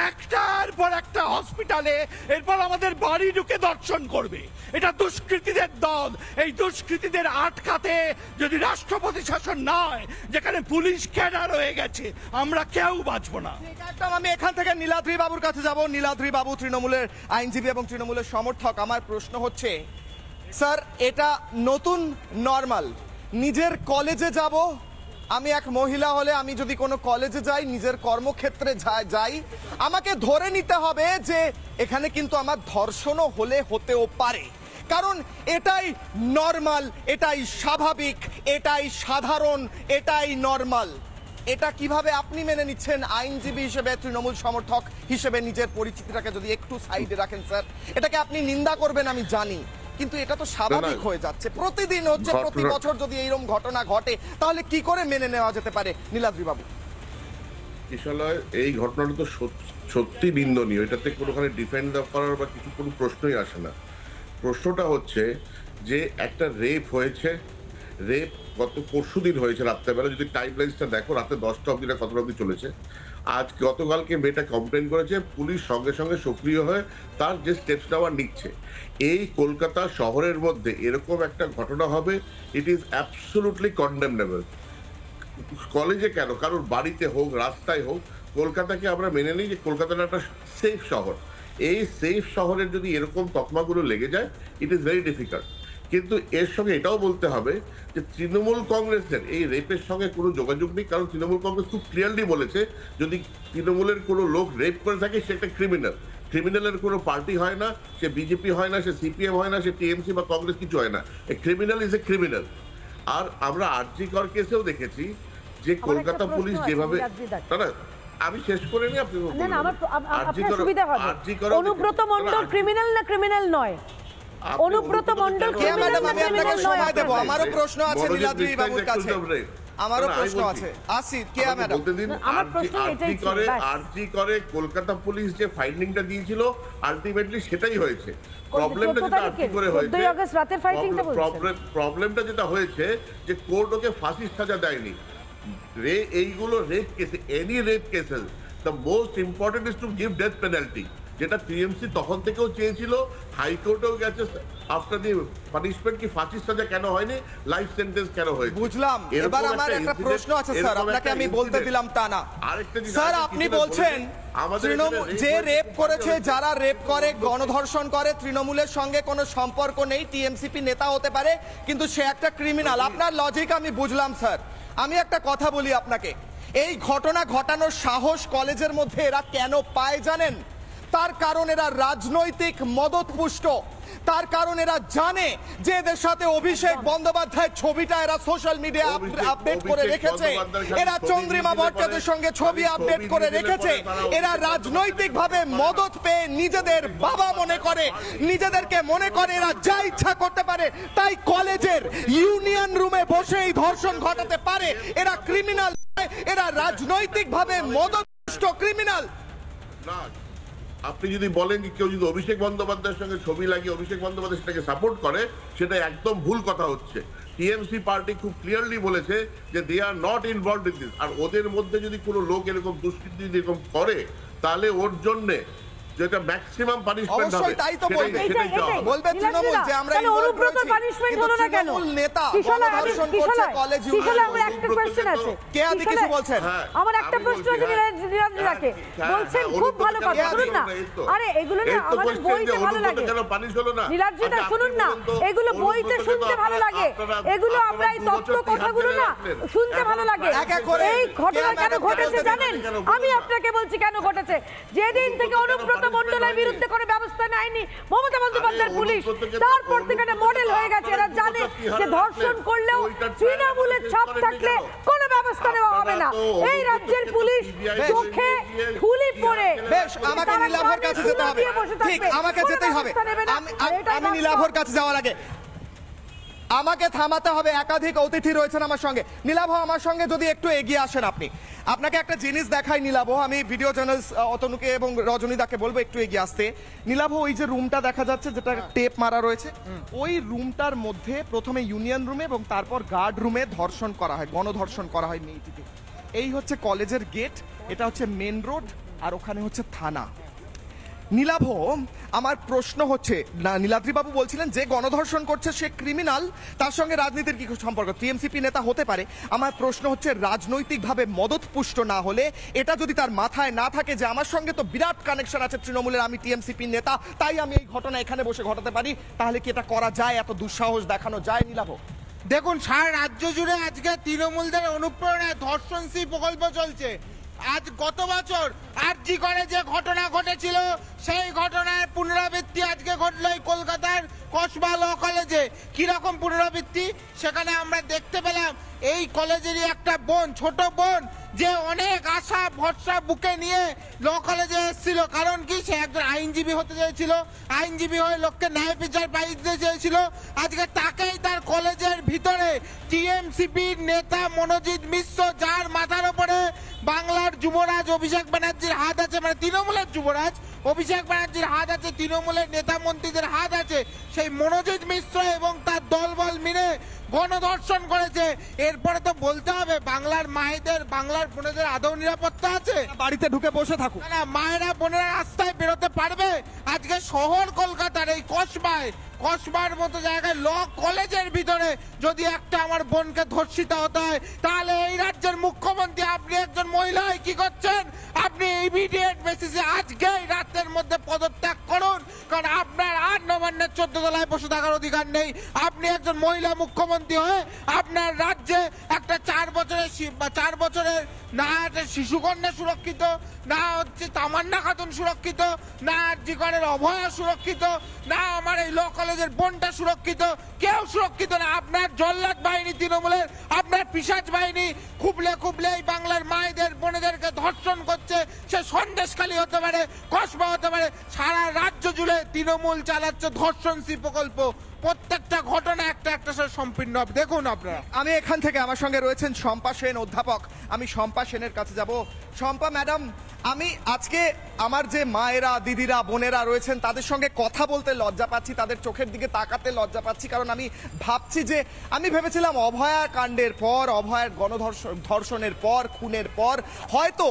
একটার পর একটা হসপিটালে, এরপর আমাদের বাড়ি ঢুকে ধর্ষণ করবে। এটা দুষ্কৃতীদের দল। এই দুষ্কৃতীদের আটকাতে যদি রাষ্ট্রপতি শাসন নয়, যেখানে পুলিশ ক্যাডার হয়ে গেছে, আমরা কেউ বাঁচবো না। একদম। আমি এখান থেকে নীলাদ্রি বাবুর কাছে যাব। নীলাদ্রি বাবু তৃণমূলের আইনজীবী এবং তৃণমূলের সমর্থক। আমার প্রশ্ন হচ্ছে, স্যার, এটা নতুন নরমাল। নিজের কলেজে যাব, আমি এক মহিলা হলে আমি যদি কোনো কলেজে যাই, নিজের কর্মক্ষেত্রে যাই, আমাকে ধরে নিতে হবে যে এখানে কিন্তু আমার ধর্ষণও হতেও পারে, কারণ এটাই নরমাল, এটাই স্বাভাবিক, এটাই সাধারণ, এটাই নরমাল। এটা কিভাবে আপনি মেনে নিচ্ছেন আইনজীবী হিসেবে, তৃণমূল সমর্থক হিসেবে? নিজের পরিচিতিটাকে যদি একটু সাইডে রাখেন স্যার। এটাকে আপনি নিন্দা করবেন আমি জানি, কিন্তু এটা তো স্বাভাবিক হয়ে যাচ্ছে, প্রতিদিন হচ্ছে, প্রতি বছর যদি এইরকম ঘটনা ঘটে, তাহলে কি করে মেনে নেওয়া যেতে পারে? নীলাদ্রি বাবু। এই ঘটনাটা তো সত্যি নিন্দনীয়, এটাতে কোনোখানে ডিফেন্ড করার বা কিছু কোনো প্রশ্নই আসে না। প্রশ্নটা হচ্ছে যে একটা রেপ হয়েছে, রেপ গত পরশুদিন হয়েছে রাত্রেবেলা। যদি টাইম লাইনটা দেখো, রাতে 10টা অবধি কতটা অবধি চলেছে। আজ গতকালকে মেয়েটা কমপ্লেন করেছে, পুলিশ সঙ্গে সঙ্গে সক্রিয় হয়ে তার যে স্টেপস নেওয়া নিচ্ছে। এই কলকাতা শহরের মধ্যে এরকম একটা ঘটনা হবে, ইট ইজ অ্যাবসলুটলি কন্ডেমনেবল। কলেজে কেন, কারোর বাড়িতে হোক, রাস্তায় হোক, কলকাতাকে আমরা মেনে নিই যে কলকাতাটা একটা সেফ শহর। এই সেফ শহরের যদি এরকম তকমাগুলো লেগে যায়, ইট ইজ ভেরি ডিফিকাল্ট। কিন্তু এর সঙ্গে এটাও বলতে হবে যে তৃণমূল কংগ্রেসের এই রেপের সঙ্গে কোনো যোগাযোগ নেই, কারণ তৃণমূল কংগ্রেস খুব ক্লিয়ারলি বলেছে যদি তৃণমূলের কোনো লোক রেপ করে থাকে সে একটা ক্রিমিনাল। ক্রিমিনালের কোনো পার্টি হয় না, সে বিজেপি হয় না, সে সিপিএম হয় না, সে টিএমসি বা কংগ্রেস কিছু হয় না। A criminal is a criminal. আর আমরা আরজি কর কেসেও দেখেছি যে কলকাতা পুলিশ যেভাবে, না আমি শেষ করে নি, আপনি অনুব্রত মণ্ডল ক্রিমিনাল না ক্রিমিনাল নয়? অনুব্রত মণ্ডল সময় দেব, আমারও প্রশ্ন আছে নীলাদ্রি বাবুর কাছে, আমারও প্রশ্ন আছে। আসি কে ম্যাডাম, বলতে দিন। আরজি করে কলকাতা পুলিশ যে ফাইন্ডিংটা দিয়েছিল আলটিমেটলি সেটাই হয়েছে। প্রবলেমটা যেটা আরজি করে হয়েছে, প্রবলেমটা যেটা হয়েছে যে কোর্ট ওকে ফাঁসির সাজা দেয়নি। এইগুলো rape case, any rape cases the most important is to give death penalty, যেটা টিএমসি তখন থেকেও চেয়েছিল, হাইকোর্টেও গেছে আফটার দি পানিশমেন্ট কি ফাঁসির সাজা কেন হয়নি, লাইফ সেন্টেন্স কেন হয়েছে। বুঝলাম। এবার আমার একটা প্রশ্ন আছে স্যার, আপনাকে আমি বলতে দিলাম তা না। স্যার আপনি বলছেন যে রেপ করেছে, যারা রেপ করে, গণধর্ষণ করে, তৃণমূলের সঙ্গে কোনো সম্পর্ক নেই, টিএমসিপি নেতা হতে পারে কিন্তু সে একটা ক্রিমিনাল। আপনার লজিক আমি বুঝলাম স্যার। আমি একটা কথা বলি আপনাকে, এই ঘটনা ঘটানোর সাহস কলেজের মধ্যে এরা কেন পায় জানেন? তার কারণ এরা রাজনৈতিক মদতপুষ্ট, তার কারণ এরা জানে যে এদের সাথে অভিষেক বন্দ্যোপাধ্যায়ের ছবিটা এরা সোশ্যাল মিডিয়া আপডেট করে রেখেছে, এরা চন্দ্রিমা ভট্টাচার্যের সঙ্গে ছবি আপডেট করে রেখেছে, এরা রাজনৈতিক ভাবে মদত পেয়ে নিজেদের বাবা মনে করে, নিজেদেরকে মনে করে এরা যা ইচ্ছা করতে পারে, তাই কলেজের ইউনিয়ন রুমে বসে এই ধর্ষণ ঘটাতে পারে। এরা ক্রিমিনাল, এরা রাজনৈতিক ভাবে মদতপুষ্ট ক্রিমিনাল। আপনি যদি বলেন যে কেউ যদি অভিষেক বন্দ্যোপাধ্যায়ের সঙ্গে ছবি লাগিয়ে অভিষেক বন্দ্যোপাধ্যায় সেটাকে সাপোর্ট করে, সেটা একদম ভুল কথা হচ্ছে। টিএমসি পার্টি খুব ক্লিয়ারলি বলেছে যে they are not involved in this. আর ওদের মধ্যে যদি কোনো লোক এরকম দুষ্কৃতি এরকম করে, তাহলে ওর জন্য যেটা ম্যাক্সিমাম পানিশমেন্ট হবে, তাই তো বলবে তৃণমূল যে আমরা অনুব্রত পানিশমেন্ট হলো না কেন? নেতা গণধর্ষণ করছে কলেজ ইউনিয়ন। আমার একটা কোশ্চেন আছে, কে আদি কিছু বলছেন? আমার একটা প্রশ্ন আছে নীলাদ্রিদাকে, বলছেন খুব ভালো কথা, শুনুন না। আরে এগুলো না আমাদের বইতে ভালো লাগে, নীলাদ্রিদা শুনুন না, এগুলো বইতে শুনতে ভালো লাগে, এগুলো আমরা এই তত্ত্ব কথাগুলো না শুনতে ভালো লাগে। এই ঘটনা কেন ঘটেছে জানেন? আমি আপনাকে বলছি কেন ঘটেছে। যেদিন থেকে অনুব্রত মণ্ডলের বিরুদ্ধে কোনো ব্যবস্থা নেয়নি মমতা বন্দ্যোপাধ্যায়ের পুলিশ, তারপর থেকে মডেল হয়ে গেছে। এরা জানে যে ধর্ষণ করলেও তৃণমূলের ছাপ থাকলে কোনো ব্যবস্থা নেওয়া হবে না। এই রাজ্যের পুলিশ চোখে ঠুলি পড়ে। বেশ, আমাকে নীলাভর কাছে যেতে হবে, ঠিক আমাকে যেতেই হবে। আমি নীলাভর কাছে যাওয়ার আগে আমাকে থামাতে হবে, একাধিক অতিথি রয়েছেন আমার সঙ্গে। নীলাভ আমার সঙ্গে যদি একটু এগিয়ে আসেন আপনি, আপনাকে একটা জিনিস দেখাই নীলাভ। আমি ভিডিও জার্নালিস্ট অতনুকে এবং রজনীদাকে বলবো একটু এগিয়ে আসতে। নীলাভ, ওই যে রুমটা দেখা যাচ্ছে যেটা টেপ মারা রয়েছে, ওই রুমটার মধ্যে প্রথমে ইউনিয়ন রুমে এবং তারপর গার্ড রুমে ধর্ষণ করা হয়, গণধর্ষণ করা হয় মেয়েটিকে। এই হচ্ছে কলেজের গেট, এটা হচ্ছে মেন রোড, আর ওখানে হচ্ছে থানা। নীলাভ, আমার প্রশ্ন হচ্ছে, নীলাদ্রি বাবু বলছিলেন যে গণধর্ষণ করছে সে ক্রিমিনাল, তার সঙ্গে রাজনীতির কি সম্পর্ক? টিএমসিপি নেতা হতে পারে। আমার প্রশ্ন হচ্ছে রাজনৈতিকভাবে মদতপুষ্ট না হলে, এটা যদি তার মাথায় না থাকে যে আমার সঙ্গে তো বিরাট কানেকশন আছে তৃণমূলের, আমি টিএমসিপি নেতা, তাই আমি এই ঘটনা এখানে বসে ঘটাতে পারি, তাহলে কি এটা করা যায়? এত দুঃসাহস দেখানো যায়? নীলাভ, দেখুন সারা রাজ্য জুড়ে আজকে তৃণমূলদের অনুপ্রেরণায় ধর্ষণশ্রী প্রকল্প চলছে। আজ গত বছর আরজি করে যে ঘটনা ঘটেছিল, সেই ঘটনার পুনরাবৃত্তি আজকে ঘটল এই কলকাতার কসবা ল কলেজে। কিরকম পুনরাবৃত্তি সেখানে আমরা দেখতে পেলাম, এই কলেজেরই একটা বোন, ছোট বোন, যে অনেক আশা ভরসা বুকে নিয়ে ল কলেজে এসেছিল। কারণ কি, সে একজন আইনজীবী হতে চেয়েছিল, আইনজীবী হয়ে লোককে ন্যায় বিচার পাইতে চেয়েছিল। আজকে তাকেই তার কলেজের ভিতরে টিএমসিপির নেতা মনোজিৎ মিশ্র, যার মাথার ওপরে বাংলার যুবরাজ অভিষেক ব্যানার্জির হাত আছে, মানে তৃণমূলের যুবরাজ অভিষেক ব্যানার্জির হাত আছে, তৃণমূলের নেতা মন্ত্রীদের হাত আছে, সেই মনোজিৎ মিশ্র এবং তার দলবল মিলে গণধর্ষণ করেছে। এরপরে তো বলতে হবে বাংলার মায়েদের, বাংলার বোনেদের আদৌ নিরাপত্তা আছে? বাড়িতে ঢুকে বসে থাকুক না, মায়েরা বোনেরা রাস্তায় বেরোতে পারবে? আজকে শহর কলকাতার এই কসবায় কসবার মতো জায়গায় ল কলেজের ভিতরে যদি একটা আমার বোনকে ধর্ষিত হতে হয়, তাহলে এই রাজ্যের মুখ্যমন্ত্রী আপনি একজন মহিলা হয়ে কি করছেন? আপনি ইমিডিয়েট বেসিসে আজকেই রাতের মধ্যে পদত্যাগ করুন, কারণ আপনার আর নবান্নের 14 তলায় বসে থাকার অধিকার নেই। আপনি একজন মহিলা মুখ্যমন্ত্রী হয়ে আপনার রাজ্যে একটা 4 বছরের না একটা শিশুকন্যা সুরক্ষিত, না হচ্ছে তামান্না খাতুন সুরক্ষিত, না জিকরের অভয়া সুরক্ষিত, না আমার এই ল কলেজের বোনটা সুরক্ষিত, কেউ সুরক্ষিত না। আপনার জল্লাদ বাহিনী তৃণমূলের, আপনার পিশাচ বাহিনী খুবলে এই বাংলার মায়েদের বোনেদেরকে ধর্ষণ করছে। সে সন্দেশখালী হতে পারে, কসবা হতে পারে, সারা রাজ্য জুড়ে তৃণমূল চালাচ্ছে ধর্ষণসী প্রকল্প। প্রত্যেকটা ঘটনা একটা সাথে সম্পূর্ণ হবে। দেখুন আপনারা, আমি এখান থেকে আমার সঙ্গে রয়েছেন শম্পা সেন অধ্যাপক, আমি শম্পা সেনের কাছে যাব। শম্পা ম্যাডাম, আমি আজকে আমার যে মায়েরা, দিদিরা, বোনেরা রয়েছেন তাদের সঙ্গে কথা বলতে লজ্জা পাচ্ছি, তাদের চোখের দিকে তাকাতে লজ্জা পাচ্ছি, কারণ আমি ভাবছি যে আমি ভেবেছিলাম অভয়া কাণ্ডের পর, অভয়ার ধর্ষণের পর, খুনের পর হয়তো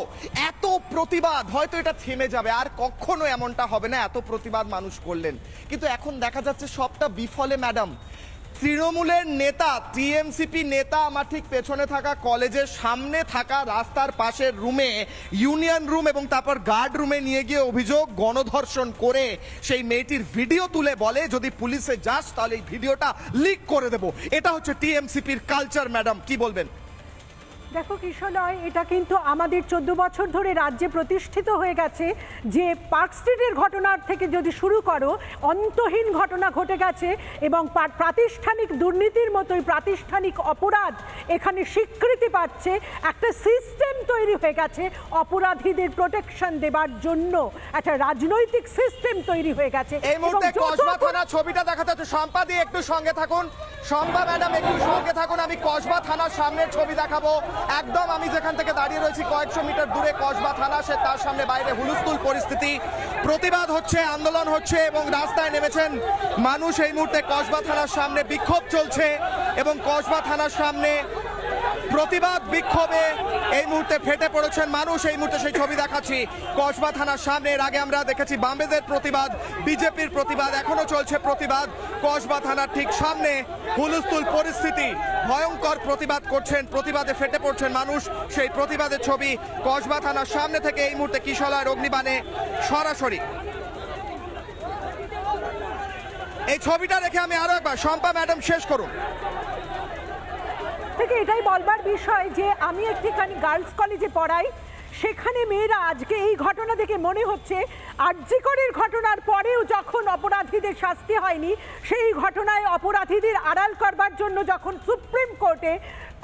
এত প্রতিবাদ, হয়তো এটা থেমে যাবে, আর কখনো এমনটা হবে না, এত প্রতিবাদ মানুষ করলেন। কিন্তু এখন দেখা যাচ্ছে সবটা বিফলে ম্যাডাম। তৃণমূলের নেতা, টিএমসিপি নেতা আমার ঠিক পেছনে থাকা কলেজের সামনে থাকা রাস্তার পাশের রুমে, ইউনিয়ন রুম এবং তারপর গার্ড রুমে নিয়ে গিয়ে অভিযোগ গণধর্ষণ করে সেই মেয়েটির ভিডিও তুলে বলে যদি পুলিশে যাস তাহলে এই ভিডিওটা লিক করে দেব। এটা হচ্ছে টিএমসিপির কালচার ম্যাডাম, কি বলবেন? দেখো কিশোরয়, এটা কিন্তু আমাদের 14 বছর ধরে রাজ্যে প্রতিষ্ঠিত হয়ে গেছে যে পার্ক স্ট্রিটের ঘটনার থেকে যদি শুরু করো, অন্তহীন ঘটনা ঘটে গেছে এবং প্রাতিষ্ঠানিক দুর্নীতির মতোই প্রাতিষ্ঠানিক অপরাধ এখানে স্বীকৃতি পাচ্ছে। একটা সিস্টেম তৈরি হয়ে গেছে অপরাধীদের প্রোটেকশন দেবার জন্য, একটা রাজনৈতিক সিস্টেম তৈরি হয়ে গেছে। এই মুহূর্তে কসবা থানা ছবিটা দেখাতে হচ্ছে, শম্পা দিয়ে একটু সঙ্গে থাকুন, শম্পা ম্যাডাম একটু সঙ্গে থাকুন। আমি কসবা থানার সামনের ছবি দেখাবো, একদম আমি যেখান থেকে দাঁড়িয়ে রয়েছি কয়েকশো মিটার দূরে কসবা থানা, সে তার সামনে বাইরে হুলস্থুল পরিস্থিতি, প্রতিবাদ হচ্ছে, আন্দোলন হচ্ছে এবং রাস্তায় নেমেছেন মানুষ। এই মুহূর্তে কসবা থানার সামনে বিক্ষোভ চলছে এবং কসবা থানার সামনে প্রতিবাদ বিক্ষোভে এই মুহূর্তে ফেটে পড়েছেন মানুষ। এই মুহূর্তে সেই ছবি দেখাচ্ছি কসবা থানার সামনে। এর আগে আমরা দেখেছি বামেদের প্রতিবাদ, বিজেপির প্রতিবাদ, এখনো চলছে প্রতিবাদ। কসবা থানার ঠিক সামনে হুলস্থুল পরিস্থিতি, ভয়ঙ্কর প্রতিবাদ করছেন, প্রতিবাদে ফেটে পড়ছেন মানুষ। সেই প্রতিবাদের ছবি কসবা থানার সামনে থেকে এই মুহূর্তে কিশলয়ের অগ্নিবাণে সরাসরি। এই ছবিটা দেখে আমি আরো একবার, শম্পা ম্যাডাম শেষ করুন। থেকে এটাই বলবার বিষয় যে আমি একটিখানি গার্লস কলেজে পড়াই, সেখানে মেয়েরা আজকে এই ঘটনা দেখে মনে হচ্ছে আরজি করের ঘটনার পরেও যখন অপরাধীদের শাস্তি হয়নি, সেই ঘটনায় অপরাধীদের আড়াল করবার জন্য যখন সুপ্রিম কোর্টে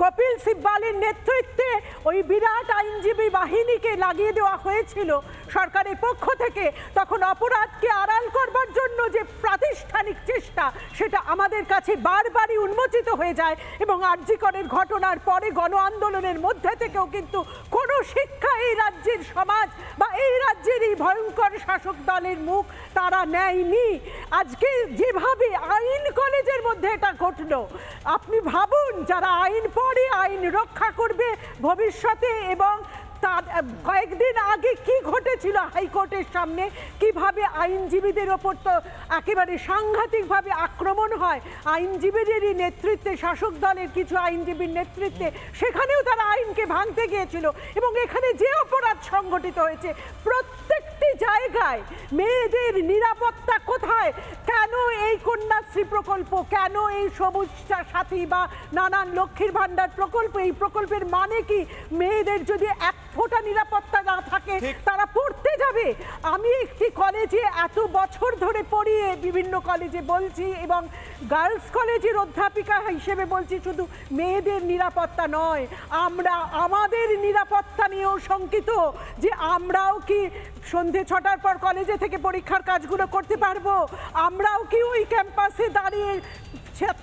কপিল সিব্বালের নেতৃত্বে ওই বিরাট আইনজীবী বাহিনীকে লাগিয়ে দেওয়া হয়েছিল সরকারের পক্ষ থেকে, তখন অপরাধকে আড়াল করবার জন্য যে প্রাতিষ্ঠানিক চেষ্টা, সেটা আমাদের কাছে বারবারই উন্মোচিত হয়ে যায়। এবং আরজি করের ঘটনার পরে গণ আন্দোলনের মধ্যে থেকেও কিন্তু কোনো শিক্ষা এই রাজ্যের সমাজ বা এই রাজ্যের এই ভয়ঙ্কর শাসক দলের মুখ তারা নেয়নি। আজকে যেভাবে আইন কলেজের মধ্যে এটা ঘটলো, আপনি ভাবুন যারা আইন পড়ে, আইন রক্ষা করবে ভবিষ্যতে, এবং তার কয়েকদিন আগে কি ঘটেছিল হাইকোর্টের সামনে, কিভাবে আইনজীবীদের ওপর তো একেবারে সাংঘাতিকভাবে আক্রমণ হয় আইনজীবীদেরই নেতৃত্বে, শাসক দলের কিছু আইনজীবীর নেতৃত্বে, সেখানেও তারা আইনকে ভাঙতে গিয়েছিল। এবং এখানে যে অপরাধ সংগঠিত হয়েছে প্রত্যেকটি জায়গায়, মেয়েদের নিরাপত্তা কোথায়, কেন এই কন্যাশ্রী প্রকল্প, কেন এই সবুজ সাথী বা নানান লক্ষ্মীর ভাণ্ডার প্রকল্প, এই প্রকল্পের মানে কি? মেয়েদের যদি এক ফোঁটা নিরাপত্তা না থাকে তারা পড়তে যাবে। আমি একটি কলেজে এত বছর ধরে পড়িয়ে বিভিন্ন কলেজে বলছি এবং গার্লস কলেজের অধ্যাপিকা হিসেবে বলছি, শুধু মেয়েদের নিরাপত্তা নয়, আমরা আমাদের নিরাপত্তা নিয়েও শঙ্কিত যে আমরাও কি সন্ধে 6টার পর কলেজে থেকে পরীক্ষার কাজগুলো করতে পারবো, আমরাও কি ওই ক্যাম্পাসে দাঁড়িয়ে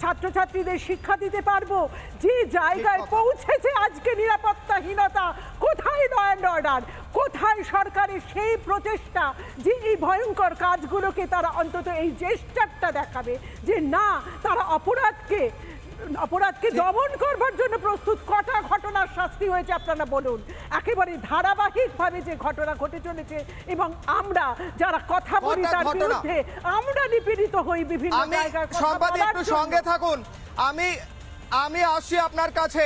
ছাত্রছাত্রীদের শিক্ষা দিতে পারবো। যে জায়গায় পৌঁছেছে আজকে নিরাপত্তাহীনতা, কোথায় ল অ্যান্ড অর্ডার, কোথায় সরকারের সেই প্রচেষ্টা যে এই ভয়ঙ্কর কাজগুলোকে তারা অন্তত এই জেস্টারটা দেখাবে যে না, তারা অপরাধকে অপরাধকে দমন করবার জন্য প্রস্তুত। কটা ঘটনার শাস্তি হয়েছে আপনারা বলুন। একেবারে ধারাবাহিকভাবে যে ঘটনা ঘটে চলেছে এবং আমরা যারা কথা বলি তার বিরুদ্ধে আমরা নিপীড়িত হই বিভিন্ন জায়গায়। সম্পাদক একটু সঙ্গে থাকুন, আমি আসছি আপনার কাছে।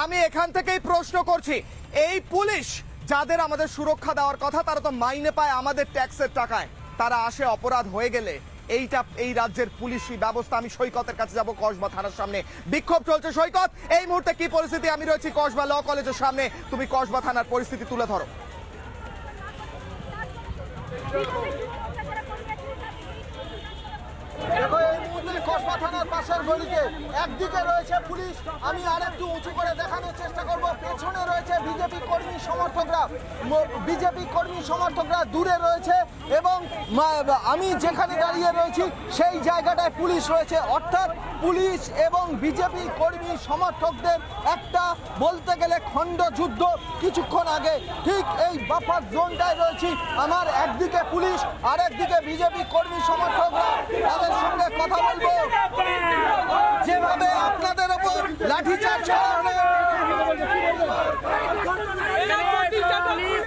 আমি এখান থেকেই প্রশ্ন করছি, এই পুলিশ যাদের আমাদের সুরক্ষা দেওয়ার কথা তারা তো মাইনে পায় আমাদের ট্যাক্সের টাকায়, তারা আসে অপরাধ হয়ে গেলে এই রাজ্যের পুলিশি ব্যবস্থা। আমি সৈকতের কাছে যাব, কসবা থানার সামনে বিক্ষোভ চলছে। সৈকত, এই মুহূর্তে কি পরিস্থিতি? আমি রয়েছি কসবা ল কলেজের সামনে, তুমি কসবা থানার পরিস্থিতি তুলে ধরো। দেখো এই মুহূর্তে কসবা থানার পাশের গলিতে একদিকে রয়েছে পুলিশ, আমি আরেকটু উঁচু করে দেখানোর চেষ্টা করব, পেছনে রয়েছে বিজেপি কর্মী সমর্থকরা দূরে রয়েছে এবং আমি যেখানে দাঁড়িয়ে রয়েছি সেই জায়গাটায় পুলিশ রয়েছে। অর্থাৎ পুলিশ এবং বিজেপি কর্মী সমর্থকদের একটা বলতে গেলে খণ্ডযুদ্ধ কিছুক্ষণ আগে ঠিক এই বাফার জোনটায় রয়েছি। আমার একদিকে পুলিশ আর একদিকে বিজেপি কর্মী সমর্থকরা, তাদের সঙ্গে কথা বলবো। যেভাবে আপনাদের ওপর লাঠিচার্জ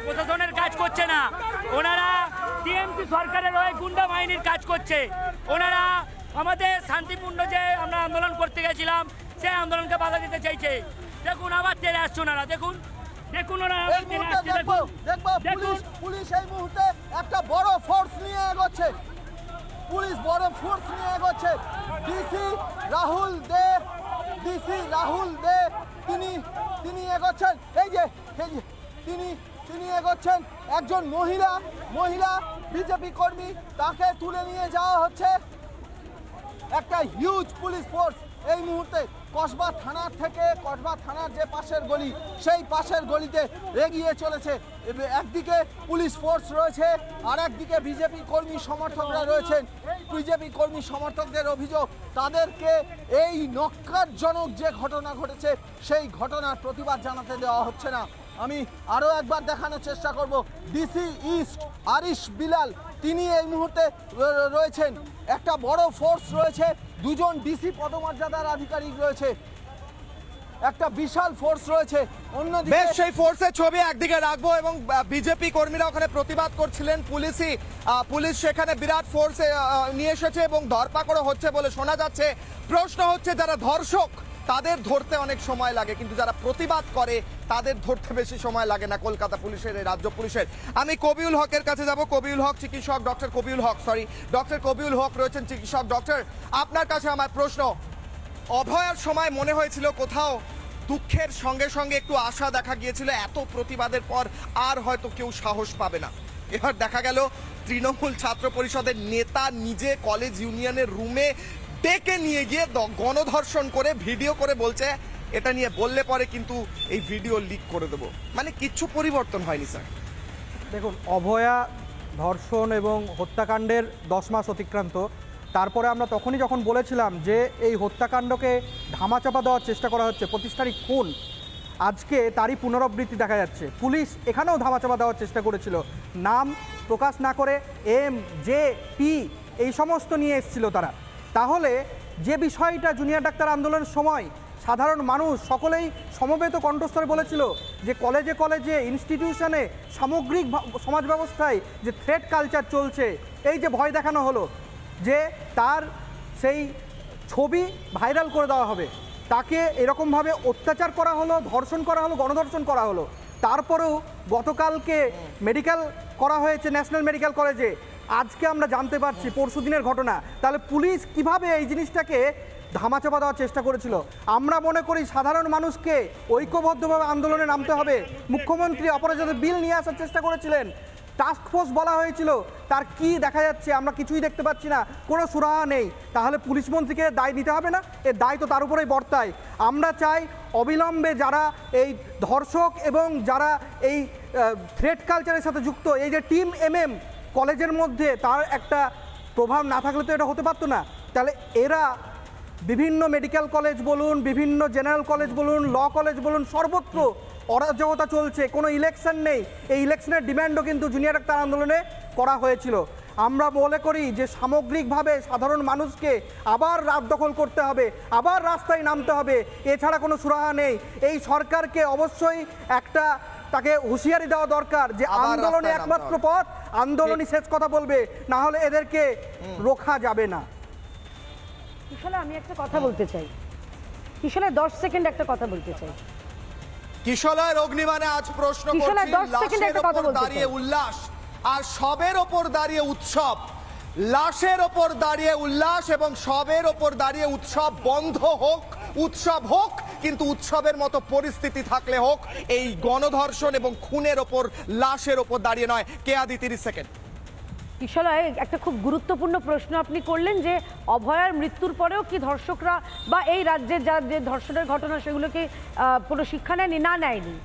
প্রশাসনের কাজ করছে না, ওনারা টিএমসি সরকারের হয়ে গুন্ডা বাহিনীর কাজ করছে। ওনারা আমাদের শান্তিপূর্ণ যে আমরা আন্দোলন করতে গেছিলাম সেই আন্দোলনকে বাধা দিতে চাইছে। দেখুন আবার তেরে আসছে ওনারা, দেখুন ওনারা পুলিশ এই মুহূর্তে একটা বড় ফোর্স নিয়ে এগোচ্ছে। পুলিশ বড় ফোর্স নিয়ে এগোচ্ছে। ডিসি রাহুল দে তিনি এগোচ্ছেন। এই যে তিনি এগোচ্ছেন। একজন মহিলা বিজেপি কর্মী, তাকে তুলে নিয়ে যাওয়া হচ্ছে। একটা হিউজ পুলিশ ফোর্স এই মুহূর্তে কসবা থানার যে পাশের গলি সেই পাশের গলিতে এগিয়ে চলেছে। একদিকে পুলিশ ফোর্স রয়েছে আর একদিকে বিজেপি কর্মী সমর্থকরা রয়েছেন। বিজেপি কর্মী সমর্থকদের অভিযোগ তাদেরকে এই নক্কারজনক যে ঘটনা ঘটেছে সেই ঘটনার প্রতিবাদ জানাতে দেওয়া হচ্ছে না। আমি আরও একবার দেখানোর চেষ্টা করব, ডিসি ইস্ট আরিশ বিলাল তিনি এই মুহূর্তে রয়েছেন। একটা বড় ফোর্স রয়েছে, দুজন ডিসি পদমর্যাদার আধিকারিক রয়েছে, একটা বিশাল ফোর্স রয়েছে। অন্যদিকে বেশ, সেই ফোর্সের ছবি একদিকে রাখবো এবং বিজেপি কর্মীরা ওখানে প্রতিবাদ করছিলেন। পুলিশ সেখানে বিরাট ফোর্স নিয়ে এসেছে এবং ধরপাকড় হচ্ছে বলে শোনা যাচ্ছে। প্রশ্ন হচ্ছে, যারা ধর্ষক তাদের ধরতে অনেক সময় লাগে, কিন্তু যারা প্রতিবাদ করে তাদের ধরতে বেশি সময় লাগে না কলকাতা পুলিশের, রাজ্য পুলিশের। আমি কবিউল হকের কাছে যাব। কবিউল হক চিকিৎসক, ডক্টর কবিউল হক রয়েছেন চিকিৎসক। ডক্টর, আপনার কাছে আমার প্রশ্ন, অভয়ার সময় মনে হয়েছিল কোথাও দুঃখের সঙ্গে সঙ্গে একটু আশা দেখা গিয়েছিল, এত প্রতিবাদের পর আর হয়তো কেউ সাহস পাবে না। এবার দেখা গেল তৃণমূল ছাত্র পরিষদের নেতা নিজে কলেজ ইউনিয়নের রুমে ডেকে নিয়ে গিয়ে গণধর্ষণ করে ভিডিও করে বলছে এটা নিয়ে বললে পরে কিন্তু এই ভিডিও লিক করে দেবো। মানে কিচ্ছু পরিবর্তন হয়নি স্যার। দেখুন, অভয়া ধর্ষণ এবং হত্যাকাণ্ডের 10 মাস অতিক্রান্ত, তারপরে আমরা তখনই যখন বলেছিলাম যে এই হত্যাকাণ্ডকে ধামাচাপা দেওয়ার চেষ্টা করা হচ্ছে, প্রতিষ্ঠানিক খুন, আজকে তারই পুনরাবৃত্তি দেখা যাচ্ছে। পুলিশ এখানেও ধামাচাপা দেওয়ার চেষ্টা করেছিল, নাম প্রকাশ না করে MJP এই সমস্ত নিয়ে এসেছিল তারা। তাহলে যে বিষয়টা জুনিয়র ডাক্তার আন্দোলনের সময় সাধারণ মানুষ সকলেই সমবেত কণ্ঠস্বরে বলেছিল যে কলেজে কলেজে ইনস্টিটিউশনে সামগ্রিক সমাজ ব্যবস্থায় যে থ্রেট কালচার চলছে, এই যে ভয় দেখানো হলো যে তার সেই ছবি ভাইরাল করে দেওয়া হবে, তাকে এরকমভাবে অত্যাচার করা হলো, ধর্ষণ করা হলো, গণধর্ষণ করা হলো। তারপরেও গতকালকে মেডিকেল করা হয়েছে ন্যাশনাল মেডিকেল কলেজে, আজকে আমরা জানতে পারছি পরশুদিনের ঘটনা। তাহলে পুলিশ কিভাবে এই জিনিসটাকে ধামাচাপা দেওয়ার চেষ্টা করেছিল? আমরা মনে করি সাধারণ মানুষকে ঐক্যবদ্ধভাবে আন্দোলনে নামতে হবে। মুখ্যমন্ত্রী অপরাজিত বিল নিয়ে আসার চেষ্টা করেছিলেন, টাস্ক ফোর্স বলা হয়েছিল, তার কি দেখা যাচ্ছে? আমরা কিছুই দেখতে পাচ্ছি না, কোনো সুরাহা নেই। তাহলে পুলিশ মন্ত্রীকে দায় নিতে হবে না? এর দায় তো তার উপরেই বর্তায়। আমরা চাই অবিলম্বে যারা এই ধর্ষক এবং যারা এই থ্রেট কালচারের সাথে যুক্ত, এই যে টিম MM কলেজের মধ্যে, তার একটা প্রভাব না থাকলে তো এটা হতে পারতো না। তাহলে এরা বিভিন্ন মেডিকেল কলেজ বলুন, বিভিন্ন জেনারেল কলেজ বলুন, ল কলেজ বলুন, সর্বত্র অরাজকতা চলছে, কোনো ইলেকশন নেই। এই ইলেকশনের ডিমান্ডও কিন্তু জুনিয়র ডাক্তার আন্দোলনে করা হয়েছিল। আমরা মনে করি যে সামগ্রিকভাবে সাধারণ মানুষকে আবার রাত দখল করতে হবে, আবার রাস্তায় নামতে হবে, এছাড়া কোনো সুরাহা নেই। এই সরকারকে অবশ্যই একটা তাকে হুঁশিয়ারি দেওয়া দরকার যে আন্দোলনে একমাত্র পথ, আন্দোলনই শেষ কথা বলবে, না হলে এদেরকে রোখা যাবে না। কিশোর, আমি একটা কথা বলতে চাই, কিশোর 10 সেকেন্ড একটা কথা বলতে চাই। কিশোরের অগ্নিবাণে আজ প্রশ্ন করছি, লাশের ওপর দাঁড়িয়ে উল্লাস আর সবের ওপর দাঁড়িয়ে উৎসব, লাশের ওপর দাঁড়িয়ে উল্লাস এবং সবের ওপর দাঁড়িয়ে উৎসব বন্ধ হোক, উৎসব হোক, কিন্তু উৎসবের মতো পরিস্থিতি থাকলে হোক, এই গণধর্ষণ এবং খুনের ওপর, লাশের ওপর দাঁড়িয়ে নয়। কেয়াদি 30 সেকেন্ড। কিশোরায় একটা খুব গুরুত্বপূর্ণ প্রশ্ন আপনি করলেন যে অভয়ার মৃত্যুর পরেও কি ধর্ষকরা বা এই রাজ্যের যা যে ধর্ষণের ঘটনা সেগুলোকে কোনো শিক্ষা নেয়নি? না, নেয়নি।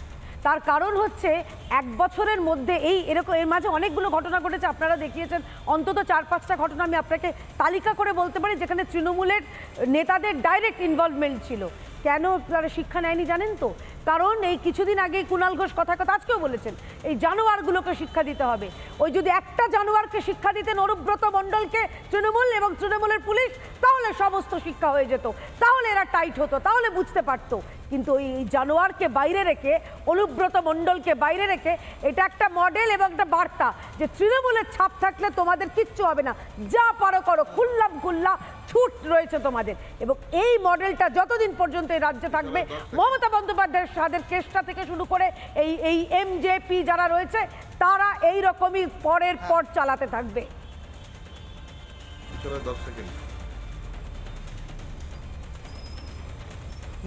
তার কারণ হচ্ছে 1 বছরের মধ্যে এরকম এর মাঝে অনেকগুলো ঘটনা ঘটেছে, আপনারা দেখিয়েছেন অন্তত 4-5টা ঘটনা আমি আপনাকে তালিকা করে বলতে পারি যেখানে তৃণমূলের নেতাদের ডাইরেক্ট ইনভলভমেন্ট ছিল। কেন তারা শিক্ষা নেয়নি জানেন তো? কারণ এই কিছুদিন আগে কুণাল ঘোষ কথা আজকেও বলেছেন এই জানোয়ারগুলোকে শিক্ষা দিতে হবে। ওই যদি একটা জানোয়ারকে শিক্ষা দিতেন অনুব্রত মণ্ডলকে তৃণমূল এবং তৃণমূলের পুলিশ, তাহলে সমস্ত শিক্ষা হয়ে যেত, তাহলে এরা টাইট হতো, তাহলে বুঝতে পারতো। কিন্তু এই জানোয়ারকে বাইরে রেখে, অনুব্রত মণ্ডলকে বাইরে রেখে, এটা একটা মডেল এবং একটা বার্তা যে তৃণমূলের ছাপ থাকলে তোমাদের কিচ্ছু হবে না, যা পারো করো, খুল্লাম খুল্লা ছুট রয়েছে তোমাদের। এবং এই মডেলটা যতদিন পর্যন্ত এই রাজ্যে থাকবে, মমতা বন্দ্যোপাধ্যায়ের সাদের কেসটা থেকে শুরু করে এই এমজেপি যারা রয়েছে তারা এই রকমই পরের পর চালাতে থাকবে।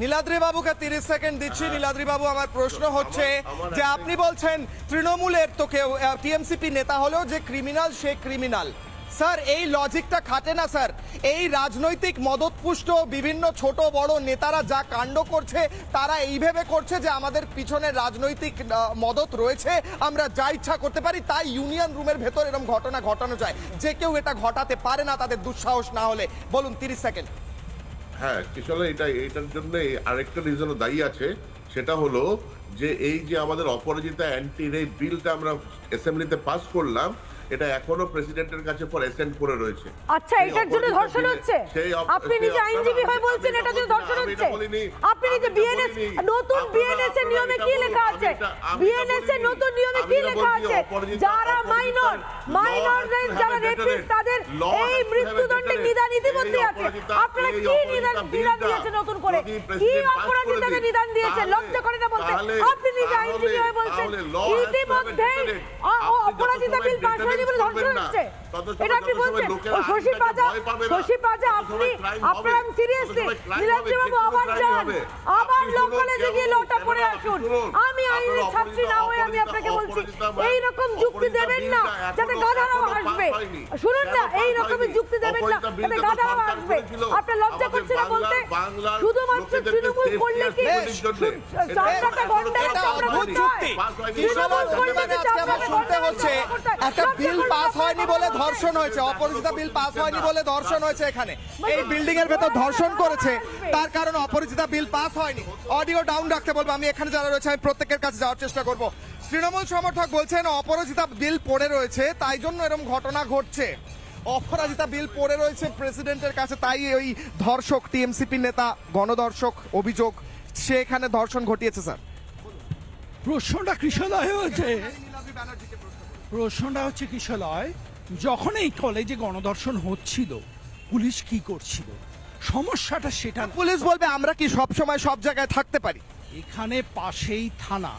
নীলাদ্রি বাবুকে 30 সেকেন্ড দিচ্ছি। নীলাদ্রি বাবু, আমার প্রশ্ন হচ্ছে যে আপনি বলছেন তৃণমূলের তো কেউ টিএমসিপি নেতা হলেও যে ক্রিমিনাল সে ক্রিমিনাল, স্যার এই লজিকটা খাটে না স্যার। এই রাজনৈতিক মদতপুষ্ট বিভিন্ন ছোট বড় নেতারা যা কাণ্ড করছে তারা এইভাবে করছে যে আমাদের পিছনে রাজনৈতিক মদত রয়েছে, আমরা যা ইচ্ছা করতে পারি, তাই ইউনিয়ন রুমের ভেতর এরকম ঘটনা ঘটানো যায়। যে কেউ এটা ঘটাতে পারে না তাদের দুঃসাহস না হলে। বলুন 30 সেকেন্ড। হ্যাঁ কিশোর, এইটার জন্য আরেকটা রিজনও দায়ী আছে, সেটা হলো যে এই যে আমাদের অপরাজিতা অ্যান্টি রেপ বিলটা আমরা অ্যাসেম্বলিতে পাস করলাম, এটা এখনো প্রেসিডেন্টের কাছে ফর অ্যাসেন্ট করে রয়েছে। আচ্ছা, এটার জন্য ধর্ষণ হচ্ছে? আপনি নিজে আইনজীবী হয়ে বলছেন এটার জন্য ধর্ষণ হচ্ছে? আপনি নিজে বিএনএস, নতুন বিএনএস এর নিয়মে কি লেখা আছে? বিএনএস এর নতুন নিয়মে কি লেখা আছে? যারা মাইনরদের যারা রেপিস্ট তাদের এই মৃত্যুদণ্ডের নিদান ইতিমধ্যে আছে। আপনারা কি নিদান দিয়েছেন নতুন করে? কি অপরাধীদের নিদান দিয়েছেন? লজ্জা করে না বলতে? আপনি নিজে আইনজীবী হয়ে বলছেন ইতিমধ্যে অপরাধীদের বিল পাস হয়নি বলে ধর্ষণ হচ্ছে। এটা আপনি বলছেন? শশী পাজা আপনারা সিরিয়াসলি? নীলাদ্রি বাবু আবার যান, আবার ল কলেজে গিয়ে লটা পড়ে আসুন। আমি আইনের ছাত্রী না হয়ে আমি আপনাকে বলছি এইরকম যুক্তি দেবেন না যাতে গাধারাও আসবে। শুনুন না, এইরকমই যুক্তি দেবেন না যাতে গাধারাও আসবে। আপনার লজ্জা করছে না বলতে? শুধুমাত্র তৃণমূল করলে কি 4টা ঘন্টায় আমরা বুঝছি তৃণমূল করলে কি 4টা শুনতে হচ্ছে একটা বিল পাস হয়নি বলে ধর্ষণ হয়েছে, অপরাজিতা বিল পাস হয়নি বলে ধর্ষণ হয়েছে। এখানে এই বিল্ডিং এর ভেতর ধর্ষণ করেছে, তার কারণ অপরাজিতা বিল পাস হয়নি। অডিও ডাউন রাখতে বলবো, আমি এখানে যারা রয়েছে আমি প্রত্যেকের কাছে যাওয়ার চেষ্টা করব। তৃণমূল সমর্থক বলছেন অপরাজিতা বিল পড়ে রয়েছে তাই জন্য এরকম ঘটনা ঘটছে। অপরাজিতা বিল পড়ে রয়েছে প্রেসিডেন্টের কাছে, তাই ওই ধর্ষক টিএমসিপি নেতা গণধর্ষক অভিযোগ, সে এখানে ধর্ষণ ঘটিয়েছে। স্যার প্রশ্নটা কৃষলয় হয়েছে, প্রশ্নটা হচ্ছে কৃষলয়, যখন এই কলেজে গণধর্ষণ হচ্ছিল পুলিশ কি করছিল? সমস্যাটা সেটা। পুলিশ বলবে আমরা কি সব সময় সব জায়গায় থাকতে পারি? এখানে পাশেই থানা,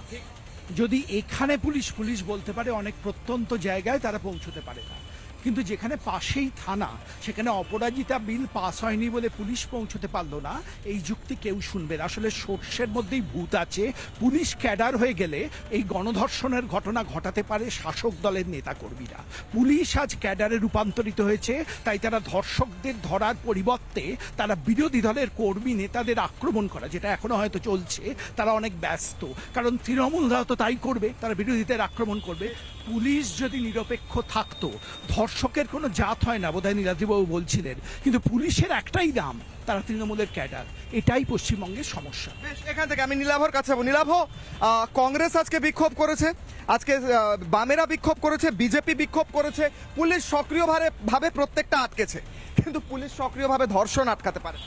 যদি এখানে পুলিশ বলতে পারে অনেক প্রত্যন্ত জায়গায় তারা পৌঁছতে পারে না, কিন্তু যেখানে পাশেই থানা সেখানে অপরাজিতা বিল পাস হয়নি বলে পুলিশ পৌঁছতে পারলো না, এই যুক্তি কেউ শুনবে না। আসলে সর্ষের মধ্যেই ভূত আছে। পুলিশ ক্যাডার হয়ে গেলে এই গণধর্ষণের ঘটনা ঘটাতে পারে শাসক দলের নেতাকর্মীরা। পুলিশ আজ ক্যাডারে রূপান্তরিত হয়েছে, তাই তারা ধর্ষকদের ধরার পরিবর্তে তারা বিরোধী দলের কর্মী নেতাদের আক্রমণ করা, যেটা এখনো হয়তো চলছে, তারা অনেক ব্যস্ত। কারণ তৃণমূলরাও তো তাই করবে, তারা বিরোধীদের আক্রমণ করবে। পুলিশ যদি নিরপেক্ষ থাকতো, ধর্ষকের কোনো জাত হয় না, বোধহয় নীলাদ্রিবাবু বলছিলেন, কিন্তু পুলিশের একটাই নাম, তারা তৃণমূলের ক্যাডার। এটাই পশ্চিমবঙ্গের সমস্যা। বেশ, এখান থেকে আমি নীলাভর কাছে যাবো। নীলাভ, কংগ্রেস আজকে বিক্ষোভ করেছে, আজকে বামেরা বিক্ষোভ করেছে, বিজেপি বিক্ষোভ করেছে, পুলিশ সক্রিয়ভাবে প্রত্যেকটা আটকেছে, কিন্তু পুলিশ সক্রিয়ভাবে ধর্ষণ আটকাতে পারে।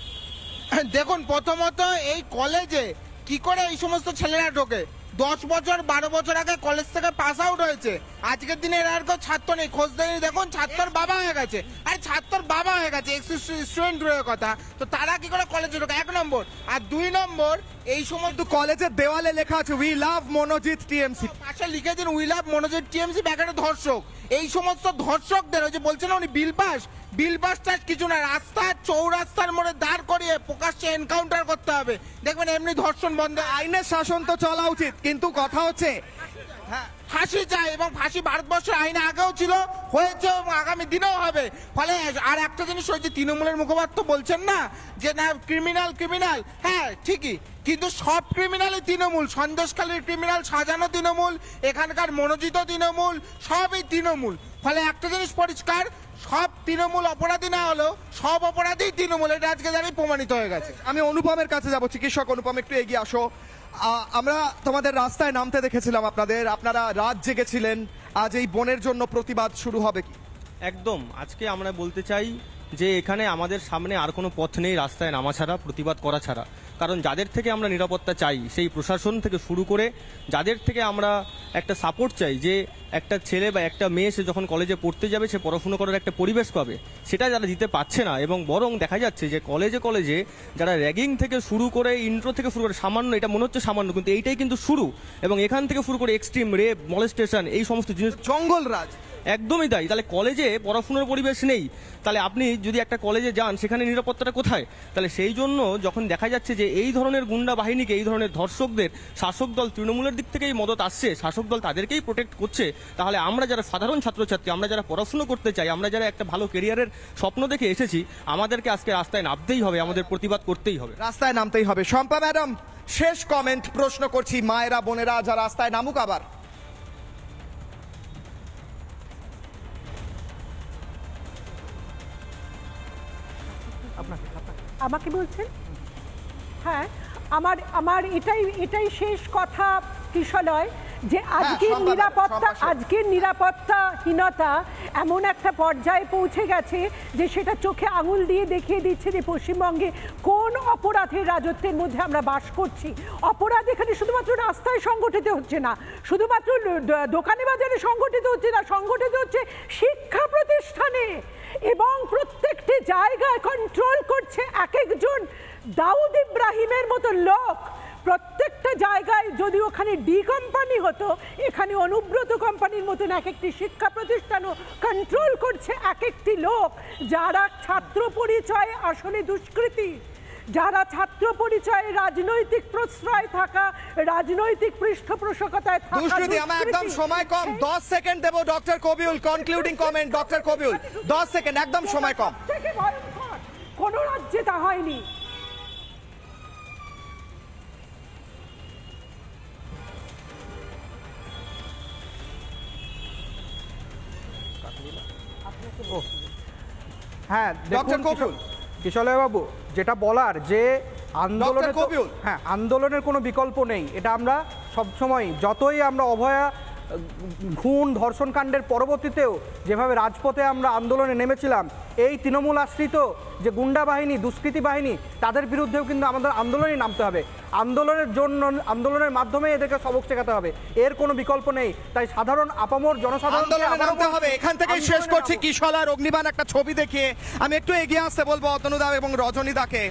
দেখুন, প্রথমত এই কলেজে কি করে এই সমস্ত ছেলেরা ঢোকে? 10 বছর 12 বছর আগে কলেজ থেকে পাস আউট হয়েছে, আজকের দিনে এর আর কেউ ছাত্র নেই। খোঁজ দিয়ে দেখুন, ছাত্রর বাবা হয়ে গেছে। আর ছাত্রর বাবা হয়ে গেছে, স্টুডেন্ট দূরের কথা, তো তারা কি করে কলেজে ঢোকে? 1 নম্বর। আর 2 নম্বর, এই সময় তো কলেজের দেওয়ালে লেখা আছে উই লাভ মনোজিৎ টিএমসি, পাশে লিখে দিন উই লাভ মনোজিৎ টিএমসি, ব্যাকেটে ধর্ষক। এই সমস্ত ধর্ষকদের, ওই যে বলছেন উনি বিল পাসটা কিছু না, রাস্তার চৌরাস্তার মোড়ে দাঁড় করিয়ে প্রকাশ্যে এনকাউন্টার করতে হবে, দেখবেন এমনি ধর্ষণ বন্ধ। আইনের শাসন তো চলা উচিত, কিন্তু কথা হচ্ছে ফাঁসি চাই, এবং ফাঁসি ভারতবর্ষের আইনে আগেও ছিল, হয়েছে, এবং আগামী দিনেও হবে। ফলে আর একটা জিনিস, ওই যে তৃণমূলের মুখপাত্র বলছেন না যে না ক্রিমিনাল, হ্যাঁ ঠিকই, কিন্তু সব ক্রিমিনালই তৃণমূল। সন্দেশখালীর ক্রিমিনাল সাজানো তৃণমূল, এখানকার মনোজিত তৃণমূল, সবই তৃণমূল। ফলে একটা জিনিস পরিষ্কার, সব তৃণমূল অপরাধী না হলেও সব অপরাধী তৃণমূল, এটা আজকে জানি প্রমাণিত হয়ে গেছে। আমি অনুপমের কাছে যাব। চিকিৎসক অনুপম, একটু এগিয়ে আসো। আমরা তোমাদের রাস্তায় নামতে দেখেছিলাম, আপনারা রাত জেগেছিলেন, আজ এই বনের জন্য প্রতিবাদ শুরু হবে কি? একদম, আজকে আমরা বলতে চাই যে এখানে আমাদের সামনে আর কোনো পথ নেই রাস্তায় নামা ছাড়া, প্রতিবাদ করা ছাড়া। কারণ যাদের থেকে আমরা নিরাপত্তা চাই, সেই প্রশাসন থেকে শুরু করে যাদের থেকে আমরা একটা সাপোর্ট চাই, যে একটা ছেলে বা একটা মেয়ে সে যখন কলেজে পড়তে যাবে সে পড়াশুনো করার একটা পরিবেশ পাবে, সেটা যারা দিতে পারছে না। এবং বরং দেখা যাচ্ছে যে কলেজে যারা র্যাগিং থেকে শুরু করে, ইন্ট্রো থেকে শুরু করে, সামান্য, এটা মনে হচ্ছে সামান্য, কিন্তু এইটাই কিন্তু শুরু, এবং এখান থেকে শুরু করে এক্সট্রিম রেপ, মলেস্টেশন, এই সমস্ত জিনিস, জঙ্গলরাজ, একদমই তাই। তাহলে কলেজে পড়াশোনার পরিবেশ নেই, তাহলে আপনি যদি একটা কলেজে যান সেখানে নিরাপত্তাটা কোথায়? তাহলে সেই জন্য যখন দেখা যাচ্ছে যে এই ধরনের গুন্ডা বাহিনীকে, এই ধরনের ধর্ষকদের শাসক দল তৃণমূলের দিক থেকেই মদত আসছে, শাসক দল তাদেরকেই প্রোটেক্ট করছে, তাহলে আমরা যারা সাধারণ ছাত্রছাত্রী, আমরা যারা পড়াশুনো করতে চাই, আমরা যারা একটা ভালো কেরিয়ারের স্বপ্ন দেখে এসেছি, আমাদেরকে আজকে রাস্তায় নামতেই হবে, আমাদের প্রতিবাদ করতেই হবে, রাস্তায় নামতেই হবে। শম্পা ম্যাডাম, শেষ কমেন্ট, প্রশ্ন করছি, মায়েরা বোনেরা যারা রাস্তায় নামুক আবার। আমাকে বলছেন? হ্যাঁ, আমার এটাই শেষ কথা কিশলয়, যে আজকের নিরাপত্তাহীনতা এমন একটা পর্যায়ে পৌঁছে গেছে যে সেটা চোখে আঙুল দিয়ে দেখিয়ে দিচ্ছে যে পশ্চিমবঙ্গে কোন অপরাধের রাজত্বের মধ্যে আমরা বাস করছি। অপরাধ এখানে শুধুমাত্র রাস্তায় সংগঠিত হচ্ছে না, শুধুমাত্র দোকানে বাজারে সংগঠিত হচ্ছে না, সংগঠিত হচ্ছে শিক্ষা প্রতিষ্ঠানে, এবং প্রত্যেকটি জায়গায় কন্ট্রোল করছে এক একজন দাউদ ইব্রাহিমের মতো লোক। প্রত্যেকটা জায়গায় যদি ওখানে ডি কোম্পানি হতো, এখানে অনুব্রত কোম্পানির মতন এক একটি শিক্ষা প্রতিষ্ঠানও কন্ট্রোল করছে এক একটি লোক, যারা ছাত্র পরিচয়ে আসলে দুষ্কৃতী, যারা ছাত্র পরিচয়ে রাজনৈতিক প্রশ্রয় থাকা, রাজনৈতিক পৃষ্ঠপোষকতায় থাকা দুষ্কৃতী। আমার একদম সময় কম, 10 সেকেন্ড দেব doctor Kabiul, concluding comment doctor Kabiul, 10 second, একদম সময় কম। থেকে ভয়ঙ্কর কোন রাজ্যে তা হয়নি। হ্যাঁ, ডক্টর কবিউল, কিশলয় বাবু, যেটা বলার যে আন্দোলনের কোনো বিকল্প নেই, এটা আমরা সবসময়, যতই আমরা অভয়া খুন ধর্ষণ কাণ্ডের পরবর্তীতেও যেভাবে রাজপথে আমরা আন্দোলনে নেমেছিলাম, এই তৃণমূল আশ্রিত যে গুন্ডা বাহিনী, দুষ্কৃতী বাহিনী, তাদের বিরুদ্ধেও কিন্তু আমাদের আন্দোলনে নামতে হবে। আন্দোলনের মাধ্যমে এদেরকে সবক শেখাতে হবে, এর কোনো বিকল্প নেই। তাই সাধারণ আপামর জনসাধারণ নামতে হবে। এখান থেকেই শেষ করছি কিশলয় অগ্নিবাণ একটা ছবি দেখিয়ে। আমি একটু এগিয়ে আসতে বলবো অতনুদা এবং রজনীদাকে।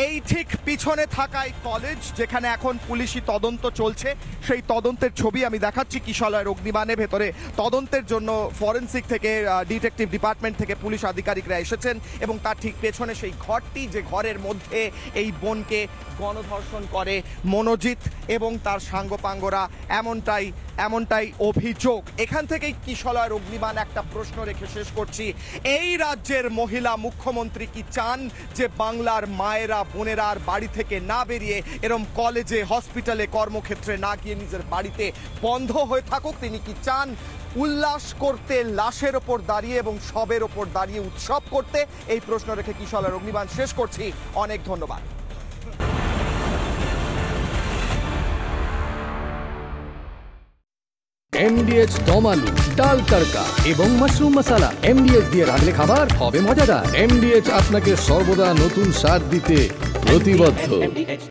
এই ঠিক পিছনে থাকা এই কলেজ, যেখানে এখন পুলিশি তদন্ত চলছে, সেই তদন্তের ছবি আমি দেখাচ্ছি। কিশলয়ের অগ্নিবাণে ভেতরে তদন্তের জন্য ফরেন্সিক থেকে, ডিটেকটিভ ডিপার্টমেন্ট থেকে পুলিশ আধিকারিকরা এসেছেন, এবং তার ঠিক পেছনে সেই ঘরটি, যে ঘরের মধ্যে এই বোনকে গণধর্ষণ করে মনোজিৎ এবং তার সাঙ্গপাঙ্গরা, এমনটাই এমনটাই অভিযোগ। এখান থেকেই কিশলয়ের অগ্নিবাণ একটা প্রশ্ন রেখে শেষ করছি, এই রাজ্যের মহিলা মুখ্যমন্ত্রী কি চান যে বাংলার মায়েরা বোনেরা আর বাড়ি থেকে না বেরিয়ে এরম কলেজে হসপিটালে কর্মক্ষেত্রে না গিয়ে নিজের বাড়িতে বন্ধ হয়ে থাকুক? তিনি কি চান উল্লাস করতে, লাশের ওপর দাঁড়িয়ে এবং শবের ওপর দাঁড়িয়ে উৎসব করতে? এই প্রশ্ন রেখে কিশলয়ের অগ্নিবাণ শেষ করছি। অনেক ধন্যবাদ। MDH দম আলু, ডাল তড়কা এবং মাশরুম মশলা। MDH দিয়ে রাঁধলে খাবার হবে মজাদার। MDH আপনাকে সর্বদা নতুন স্বাদ দিতে প্রতিবদ্ধ।